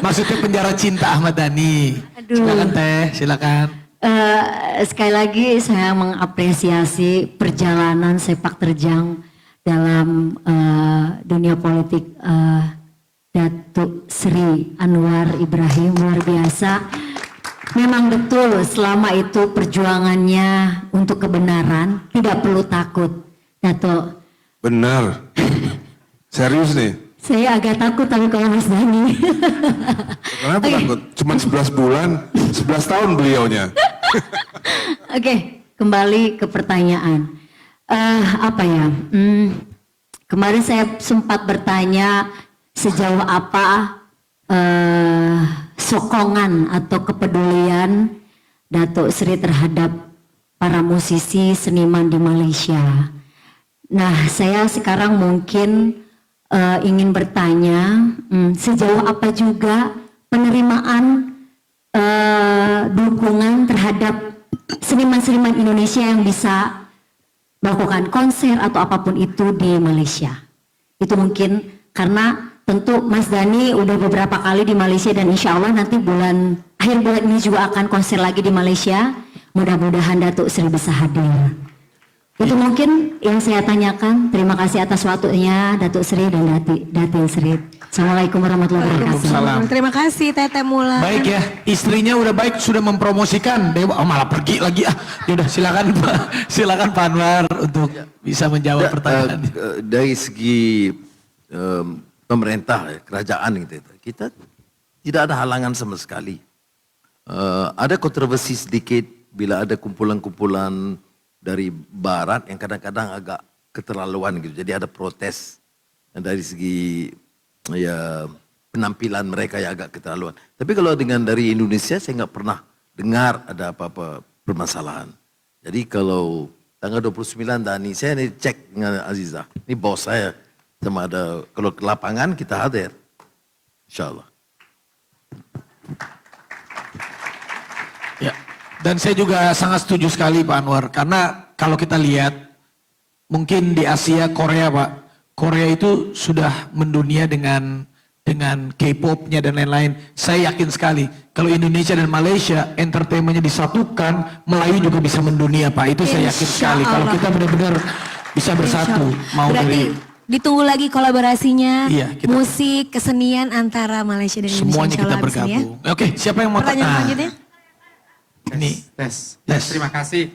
Maksudnya penjara cinta Ahmad Dhani. Aduh. Silakan Teh, silakan. Sekali lagi saya mengapresiasi perjalanan sepak terjang dalam dunia politik Datuk Sri Anwar Ibrahim, luar biasa. Memang betul selama itu perjuangannya untuk kebenaran, tidak perlu takut, Datuk. Benar. Serius nih. Saya agak takut tapi kalau Mas Dhani. Kenapa takut? Cuman 11 bulan, 11 tahun beliaunya. Oke, kembali ke pertanyaan. Kemarin saya sempat bertanya sejauh apa sokongan atau kepedulian Datuk Sri terhadap para musisi seniman di Malaysia. Nah, saya sekarang mungkin ingin bertanya sejauh apa juga penerimaan dukungan terhadap seniman-seniman Indonesia yang bisa melakukan konser atau apapun itu di Malaysia. Itu mungkin karena tentu Mas Dhani udah beberapa kali di Malaysia dan insya Allah nanti akhir bulan ini juga akan konser lagi di Malaysia. Mudah-mudahan Datuk Sri bisa hadir. Itu mungkin yang saya tanyakan. Terima kasih atas waktunya Datuk Sri dan Datin Sri. Assalamualaikum warahmatullahi wabarakatuh. Waalaikumsalam. Terima kasih Tete Mulan. Baik ya, istrinya udah baik, sudah mempromosikan Dewa, malah pergi lagi ah. Yaudah silakan Pak, silakan Pak Anwar untuk bisa menjawab pertanyaan. Dari segi pemerintah, kerajaan kita tidak ada halangan sama sekali. Ada kontroversi sedikit bila ada kumpulan-kumpulan dari Barat yang kadang-kadang agak keterlaluan gitu. Jadi ada protes dari segi ya penampilan mereka yang agak keterlaluan. Tapi kalau dengan dari Indonesia saya nggak pernah dengar ada apa-apa permasalahan. Jadi kalau tanggal 29 Dhani, saya ini cek dengan Aziza. Ini bos saya. Sama ada kalau ke lapangan kita hadir. Insyaallah. Ya, dan saya juga sangat setuju sekali Pak Anwar, karena kalau kita lihat mungkin di Asia, Korea Pak, Korea itu sudah mendunia dengan K-pop-nya dan lain-lain. Saya yakin sekali kalau Indonesia dan Malaysia entertainment-nya disatukan, Melayu juga bisa mendunia Pak. Itu saya yakin sekali kalau kita benar-benar bisa bersatu. Mau Berarti dari ditunggu lagi kolaborasinya, Iya, musik, kesenian antara Malaysia dan Indonesia. semuanya insya kita Allah abis ini ya. bergabung. Oke, siapa yang mau Pertanyaan selanjutnya? Ini Tes. Terima kasih.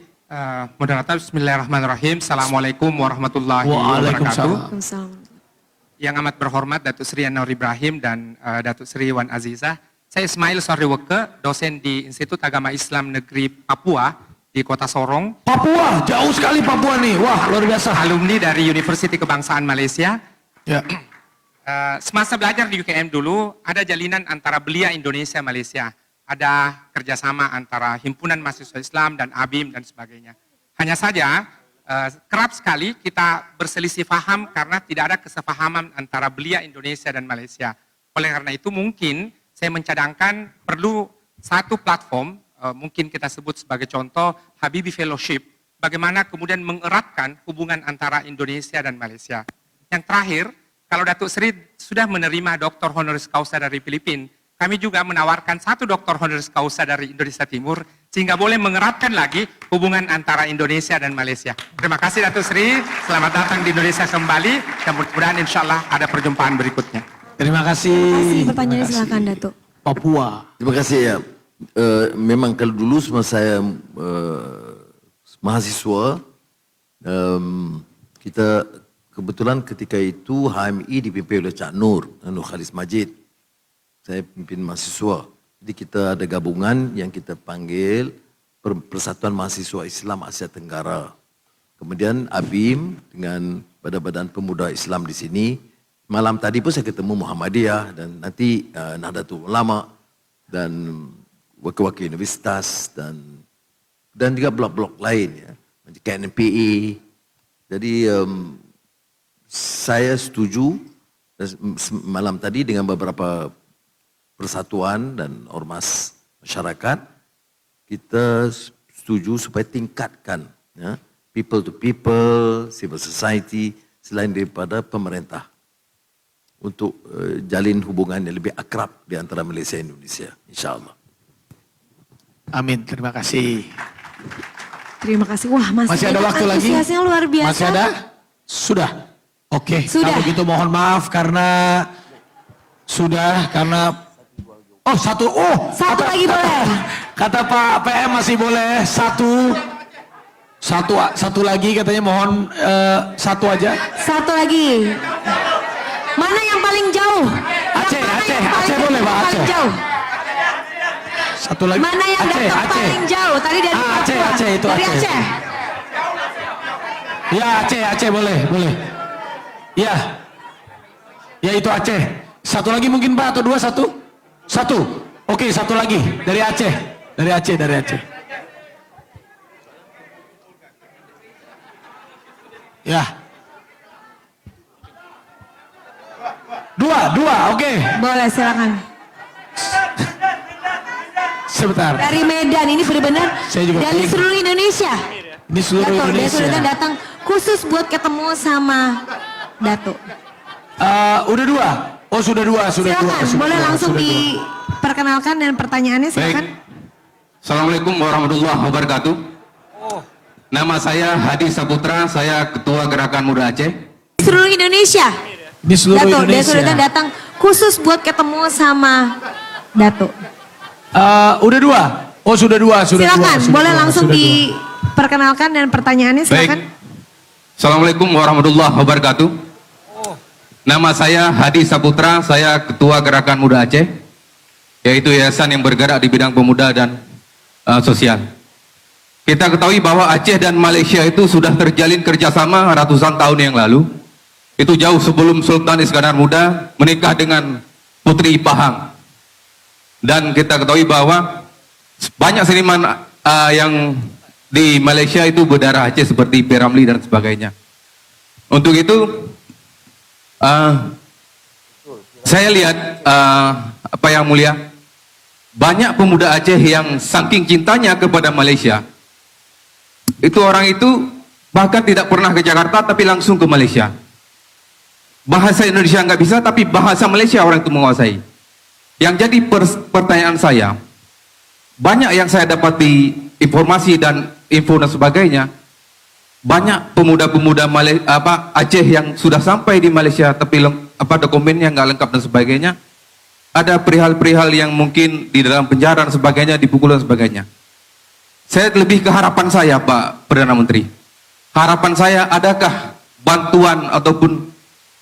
Moderator, Bismillahirrahmanirrahim. Assalamualaikum warahmatullahi wabarakatuh. Waalaikumsalam. Yang amat berhormat Datuk Sri Anwar Ibrahim dan Datuk Sri Wan Azizah. Saya Ismail Sorriweke, dosen di Institut Agama Islam Negeri Papua di Kota Sorong. Papua, jauh sekali Papua nih. Wah, luar biasa. Alumni dari Universiti Kebangsaan Malaysia. Ya. Semasa belajar di UKM dulu, ada jalinan antara Belia Indonesia Malaysia. Ada kerjasama antara Himpunan Mahasiswa Islam dan ABIM dan sebagainya. Hanya saja, kerap sekali kita berselisih paham karena tidak ada kesepahaman antara Belia Indonesia dan Malaysia. Oleh karena itu mungkin saya mencadangkan perlu satu platform, mungkin kita sebut sebagai contoh Habibie Fellowship, bagaimana kemudian mengeratkan hubungan antara Indonesia dan Malaysia. Yang terakhir, kalau Datuk Sri sudah menerima Dr. Honoris Causa dari Filipina, kami juga menawarkan satu Dr. Honoris Causa dari Indonesia Timur, sehingga boleh mengeratkan lagi hubungan antara Indonesia dan Malaysia. Terima kasih Datuk Sri, selamat datang di Indonesia kembali, dan mudah-mudahan insya Allah ada perjumpaan berikutnya. Terima kasih. Pertanyaan silakan Datuk. Papua. Terima kasih ya. Memang kalau dulu semasa saya mahasiswa, kita kebetulan ketika itu HMI dipimpin oleh Cak Nur Khalis Majid. Saya pimpin mahasiswa. Jadi kita ada gabungan yang kita panggil Persatuan Mahasiswa Islam Asia Tenggara. Kemudian ABIM dengan Badan Pemuda Islam di sini. Malam tadi pun saya ketemu Muhammadiyah dan nanti Nahdlatul Ulama dan wakil-wakil universitas dan juga blok-blok lain ya. KNPI. Jadi saya setuju malam tadi dengan beberapa persatuan dan ormas masyarakat, kita setuju supaya tingkatkan ya, people to people, civil society, selain daripada pemerintah untuk jalin hubungan yang lebih akrab di antara Malaysia dan Indonesia, insyaAllah. Amin, terima kasih. Terima kasih. Wah, masih ada waktu lagi? Antusiasnya luar biasa. Masih ada? Sudah. Oke, Sudah. kalau gitu mohon maaf karena oh satu lagi boleh. Kata Pak PM masih boleh satu lagi katanya, mohon satu aja. Satu lagi. Mana yang paling jauh? Aceh boleh Pak, paling Aceh. jauh. Satu lagi. Mana yang datang paling jauh? Tadi dari Papua. Aceh itu dari Aceh. Ya Aceh boleh. Ya itu Aceh. Satu lagi mungkin Pak atau dua satu? Oke, satu lagi dari Aceh. Dari Aceh. Ya. Dua, oke. Boleh, silakan. Sebentar. Dari Medan, ini benar-benar Saya juga dari pengen. seluruh Indonesia. Ini seluruh Datuk, Indonesia. Dia sudah datang khusus buat ketemu sama Datuk. Udah dua. Oh sudah dua, sudah dua. Silakan, sudah boleh dua, langsung sudah dua. diperkenalkan dan pertanyaannya silakan. Assalamualaikum warahmatullahi wabarakatuh. Nama saya Hadi Saputra, saya Ketua Gerakan Muda Aceh. Seluruh Indonesia. Di seluruh Dato, dia Indonesia. sudah datang khusus buat ketemu sama Dato. Udah dua. Oh sudah dua, sudah dua. Silakan, sudah boleh dua, langsung sudah dua. diperkenalkan dan pertanyaannya silakan. Assalamualaikum warahmatullahi wabarakatuh. Nama saya Hadi Saputra, saya Ketua Gerakan Muda Aceh, yaitu yayasan yang bergerak di bidang pemuda dan sosial. Kita ketahui bahwa Aceh dan Malaysia itu sudah terjalin kerjasama ratusan tahun yang lalu. Itu jauh sebelum Sultan Iskandar Muda menikah dengan Putri Pahang. Dan kita ketahui bahwa banyak seniman yang di Malaysia itu berdarah Aceh seperti P. Ramlee dan sebagainya. Untuk itu, saya lihat apa yang mulia, banyak pemuda Aceh yang saking cintanya kepada Malaysia, itu orang itu bahkan tidak pernah ke Jakarta tapi langsung ke Malaysia. Bahasa Indonesia nggak bisa tapi bahasa Malaysia orang itu menguasai. Yang jadi pertanyaan saya, banyak yang saya dapat di informasi dan info dan sebagainya, banyak pemuda-pemuda Aceh yang sudah sampai di Malaysia tapi dokumennya nggak lengkap dan sebagainya. Ada perihal-perihal yang mungkin di dalam penjara dan sebagainya, dipukul dan sebagainya. Saya lebih ke harapan saya, Pak Perdana Menteri. Harapan saya, adakah bantuan ataupun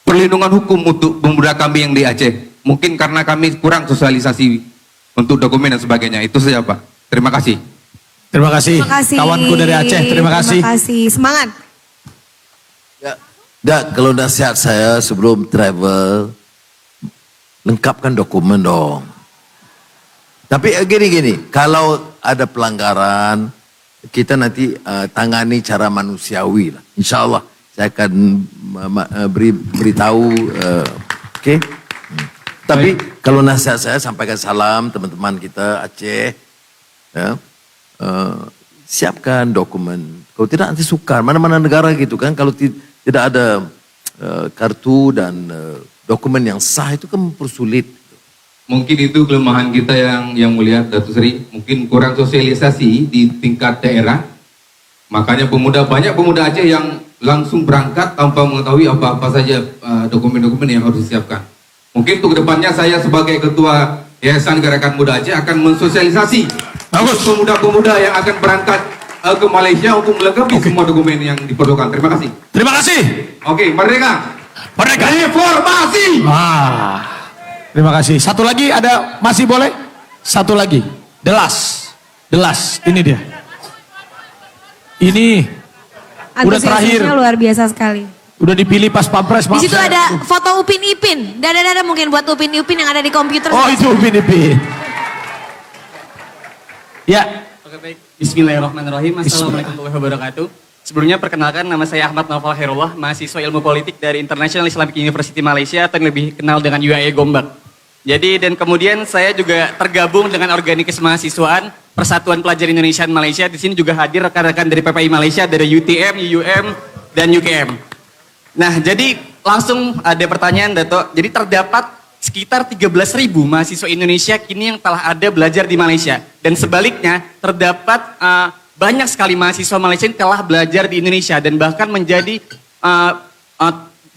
perlindungan hukum untuk pemuda kami yang di Aceh? Mungkin karena kami kurang sosialisasi untuk dokumen dan sebagainya. Itu saja, Pak. Terima kasih. Terima kasih. Terima kasih. Kawanku dari Aceh, terima kasih. Terima kasih. Semangat. Ya, kalau nasihat saya sebelum travel, lengkapkan dokumen dong. Tapi gini, kalau ada pelanggaran, kita nanti tangani cara manusiawi lah. Insya Allah saya akan beritahu, oke? Tapi kalau nasihat saya, sampaikan salam teman-teman kita Aceh, ya, siapkan dokumen. Kalau tidak nanti sukar, mana-mana negara gitu kan, kalau tidak ada kartu dan dokumen yang sah itu kan mempersulit. Mungkin itu kelemahan kita yang mulia, Datuk Seri. Mungkin kurang sosialisasi di tingkat daerah. Makanya banyak pemuda Aceh yang langsung berangkat tanpa mengetahui apa-apa saja dokumen-dokumen yang harus disiapkan. Mungkin untuk kedepannya saya sebagai Ketua Yayasan Gerakan Muda Aceh akan mensosialisasi pemuda-pemuda yang akan berangkat ke Malaysia untuk melengkapi semua dokumen yang diperlukan. Terima kasih. Terima kasih. Oke, merdeka. Merdeka. Reformasi. Terima kasih. Satu lagi ada, masih boleh? Satu lagi. The last. Ini dia. Ini udah terakhir. Antusiasmenya luar biasa sekali. Udah dipilih pas pampres. Di situ ada foto Upin Ipin. Dada-dada mungkin buat Upin Ipin yang ada di komputer. Oh itu Upin Ipin. Ya. Oke baik. Bismillahirrahmanirrahim. Assalamualaikum warahmatullahi wabarakatuh. Sebelumnya perkenalkan nama saya Ahmad Naufal Herullah, mahasiswa ilmu politik dari International Islamic University Malaysia atau yang lebih kenal dengan UIA Gombak. Jadi dan kemudian saya juga tergabung dengan organisasi kemahasiswaan Persatuan Pelajar Indonesia Malaysia. Di sini juga hadir rekan-rekan dari PPI Malaysia, dari UTM, UUM, dan UKM. Nah, jadi langsung ada pertanyaan, Dato. Jadi terdapat sekitar 13.000 mahasiswa Indonesia kini yang telah ada belajar di Malaysia. Dan sebaliknya, terdapat banyak sekali mahasiswa Malaysia yang telah belajar di Indonesia dan bahkan menjadi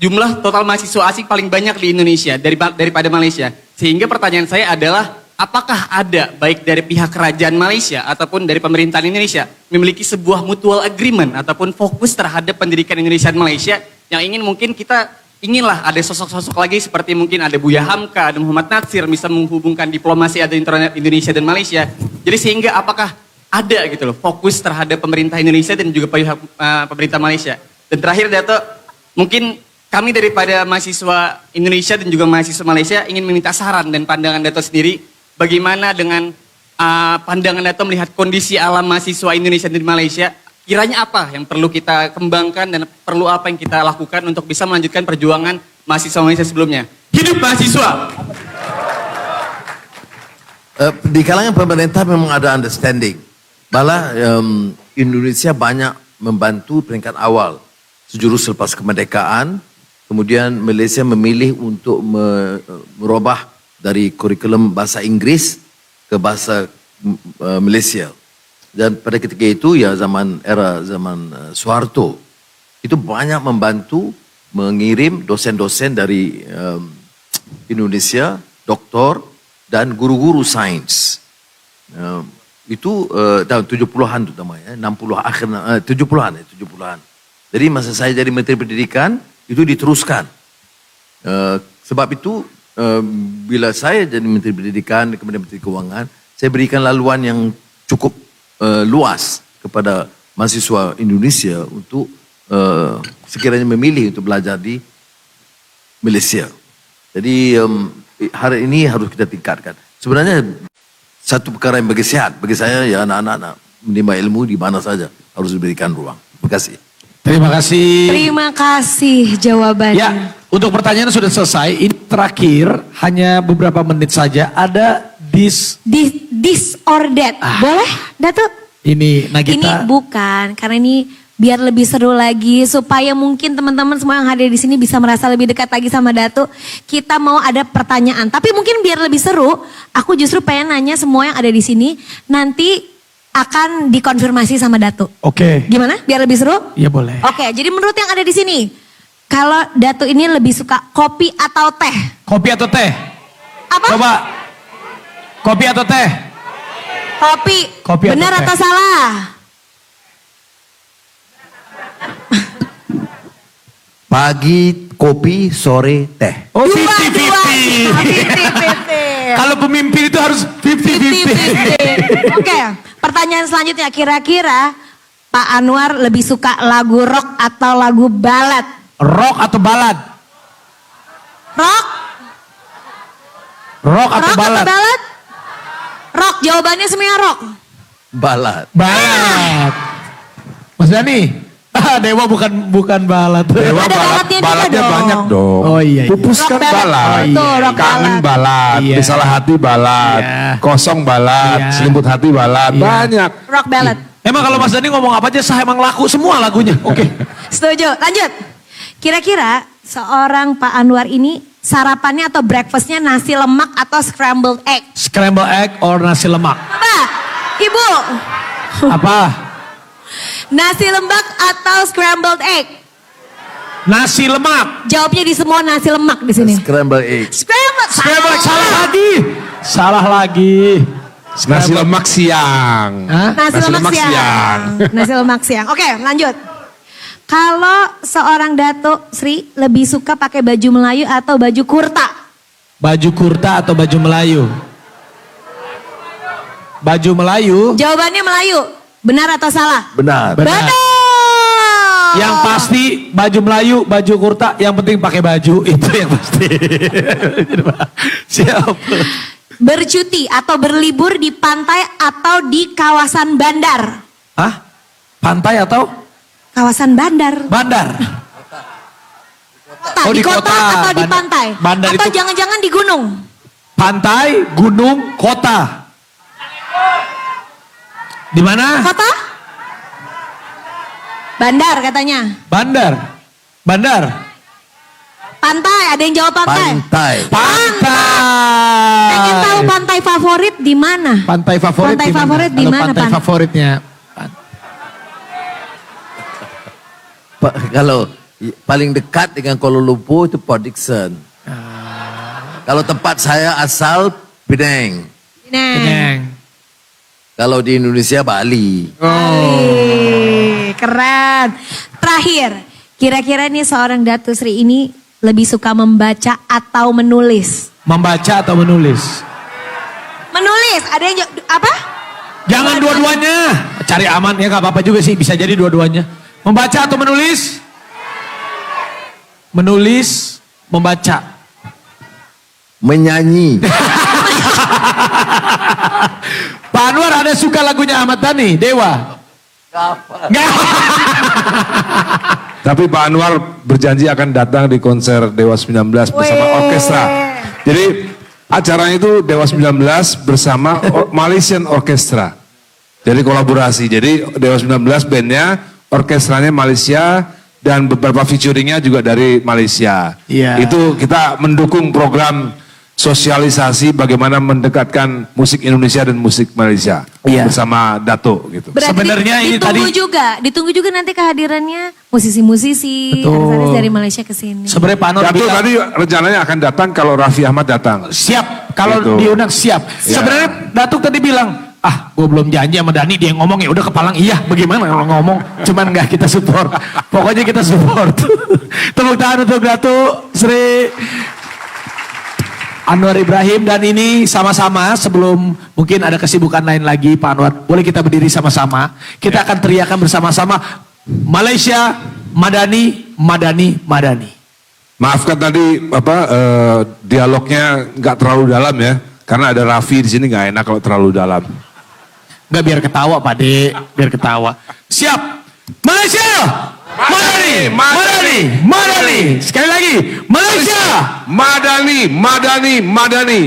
jumlah total mahasiswa asing paling banyak di Indonesia daripada Malaysia. Sehingga pertanyaan saya adalah, apakah ada baik dari pihak kerajaan Malaysia ataupun dari pemerintahan Indonesia memiliki sebuah mutual agreement ataupun fokus terhadap pendidikan Indonesia dan Malaysia yang ingin mungkin kita inginlah ada sosok-sosok lagi seperti mungkin ada Buya Hamka, ada Muhammad Natsir bisa menghubungkan diplomasi ada internet Indonesia dan Malaysia. Jadi sehingga apakah ada gitu loh fokus terhadap pemerintah Indonesia dan juga pihak pemerintah Malaysia. Dan terakhir Dato, mungkin kami daripada mahasiswa Indonesia dan juga mahasiswa Malaysia ingin meminta saran dan pandangan Dato sendiri bagaimana dengan pandangan Dato melihat kondisi alam mahasiswa Indonesia dan Malaysia. Kiranya apa yang perlu kita kembangkan dan perlu apa yang kita lakukan untuk bisa melanjutkan perjuangan mahasiswa Malaysia sebelumnya. Hidup mahasiswa! Di kalangan pemerintah memang ada understanding. Malah Indonesia banyak membantu peringkat awal. Sejurus selepas kemerdekaan, kemudian Malaysia memilih untuk merubah dari kurikulum bahasa Inggris ke bahasa Malaysia. Dan pada ketika itu ya zaman Suharto itu banyak membantu mengirim dosen-dosen dari Indonesia, doktor dan guru-guru sains. Itu tahun 70-an terutama ya, 70-an. Jadi masa saya jadi Menteri Pendidikan itu diteruskan. Sebab itu bila saya jadi Menteri Pendidikan kemudian Menteri Keuangan, saya berikan laluan yang cukup luas kepada mahasiswa Indonesia untuk sekiranya memilih untuk belajar di Malaysia. Jadi hari ini harus kita tingkatkan. Sebenarnya satu perkara yang bagi sehat, bagi saya ya anak-anak menimba ilmu di mana saja harus diberikan ruang. Terima kasih. Terima kasih. Terima kasih jawabannya. Ya, untuk pertanyaan sudah selesai. Ini terakhir, hanya beberapa menit saja. Ada This or that. Boleh, Datuk? Ini Nagita. Ini bukan, karena ini biar lebih seru lagi, supaya mungkin teman-teman semua yang hadir di sini bisa merasa lebih dekat lagi sama Datuk. Kita mau ada pertanyaan, tapi mungkin biar lebih seru, aku justru pengen nanya semua yang ada di sini, nanti akan dikonfirmasi sama Datuk. Oke. Gimana? Biar lebih seru? Iya boleh. Oke, jadi menurut yang ada di sini, kalau Datuk ini lebih suka kopi atau teh? Kopi atau teh? Apa? Coba. Kopi atau teh? Kopi. Kopi atau Benar teh? atau salah? Pagi kopi, sore teh. Oh, 50-50. Kalau pemimpin itu harus 50-50. Oke, pertanyaan selanjutnya, kira-kira Pak Anwar lebih suka lagu rock atau lagu balad? Rock atau balad? Rock? Rock atau balad? Rock, jawabannya semuanya rock. Balad. Balad. Mas Dani? Dewa bukan balad. Dewa baladnya banyak dong. Oh iya. Pupus kan Rock balad. Betul, rock Kangen balad. Iya. Salah hati balad. Iya. Kosong balad. Iya. Selimut hati balad. Iya. Banyak. Rock ballad. Emang kalau Mas Dani ngomong apa aja sah, emang laku semua lagunya. Oke. Setuju, lanjut. Kira-kira seorang Pak Anwar ini sarapannya atau breakfastnya nasi lemak atau scrambled egg? Scrambled egg or nasi lemak? Apa? Ibu? Apa? Nasi lemak atau scrambled egg? Nasi lemak. Jawabnya di semua nasi lemak di sini. Scrambled egg. Scrambled. Scrambled egg salah lagi. Salah lagi. Nasi lemak siang. Hah? Nasi lemak siang. Nasi lemak siang. Oke, lanjut. Kalau seorang Datuk Sri lebih suka pakai baju Melayu atau baju kurta? Baju kurta atau baju Melayu? Baju Melayu. Jawabannya Melayu. Benar atau salah? Benar. Benar. Yang pasti baju Melayu, baju kurta, yang penting pakai baju, itu yang pasti. Siap. Bercuti atau berlibur di pantai atau di kawasan bandar? Hah? Pantai atau? Kawasan bandar. Bandar. Kota, Oh, di di kota kota. atau di pantai? Bandar atau itu- jangan-jangan di gunung? Pantai, gunung, kota. Di mana? Kota? Bandar katanya. Bandar. Bandar. Pantai, ada yang jawab pantai? Pantai. Pantai. Pengen tahu pantai favorit di mana? Pantai favorit Pantai di mana? favorit di Kalau mana, pantai Pan? favoritnya. Kalau paling dekat dengan Kuala Lumpur itu Port Dickson. Kalau tempat saya asal Penang. Penang. Kalau di Indonesia Bali. Bali, keren. Terakhir, kira-kira nih seorang Datuk Sri ini lebih suka membaca atau menulis? Membaca atau menulis? Menulis, ada yang apa? Jangan dua-duanya. Cari aman ya, nggak apa-apa juga sih, bisa jadi dua-duanya. Membaca atau menulis? Menulis, membaca. Menyanyi. Pak Anwar ada suka lagunya Ahmad Dhani, Dewa? Nggak. Tapi Pak Anwar berjanji akan datang di konser Dewa 19 bersama orkestra. Jadi acaranya itu Dewa 19 bersama Malaysian Orchestra. Jadi kolaborasi. Jadi Dewa 19 bandnya, orkestranya Malaysia, dan beberapa featuringnya juga dari Malaysia. Iya. Itu kita mendukung program sosialisasi bagaimana mendekatkan musik Indonesia dan musik Malaysia bersama Dato gitu. Berarti Sebenarnya ini ditunggu juga nanti kehadirannya musisi-musisi, artis dari Malaysia ke sini. Sebenarnya Pak Anwar Dato bilang, tadi rencananya akan datang kalau Raffi Ahmad datang. siap, kalau Gitu. diundang siap. Ya. Sebenarnya Datuk tadi bilang, gue belum janji sama Dani, dia ngomong ya udah kepalang iya, bagaimana kalau ngomong, cuman nggak kita support. Pokoknya kita support. Tepuk tangan untuk Datuk Sri Anwar Ibrahim, dan ini sama-sama sebelum mungkin ada kesibukan lain lagi Pak Anwar, boleh kita berdiri sama-sama, kita akan teriakan bersama-sama Malaysia Madani, Madani, Madani. Maafkan tadi dialognya nggak terlalu dalam ya, karena ada Raffi di sini nggak enak kalau terlalu dalam. Nggak, biar ketawa Pak De, biar ketawa. Siap, Malaysia, Madani, Madani, Madani. Sekali lagi, Malaysia, Madani, Madani, Madani.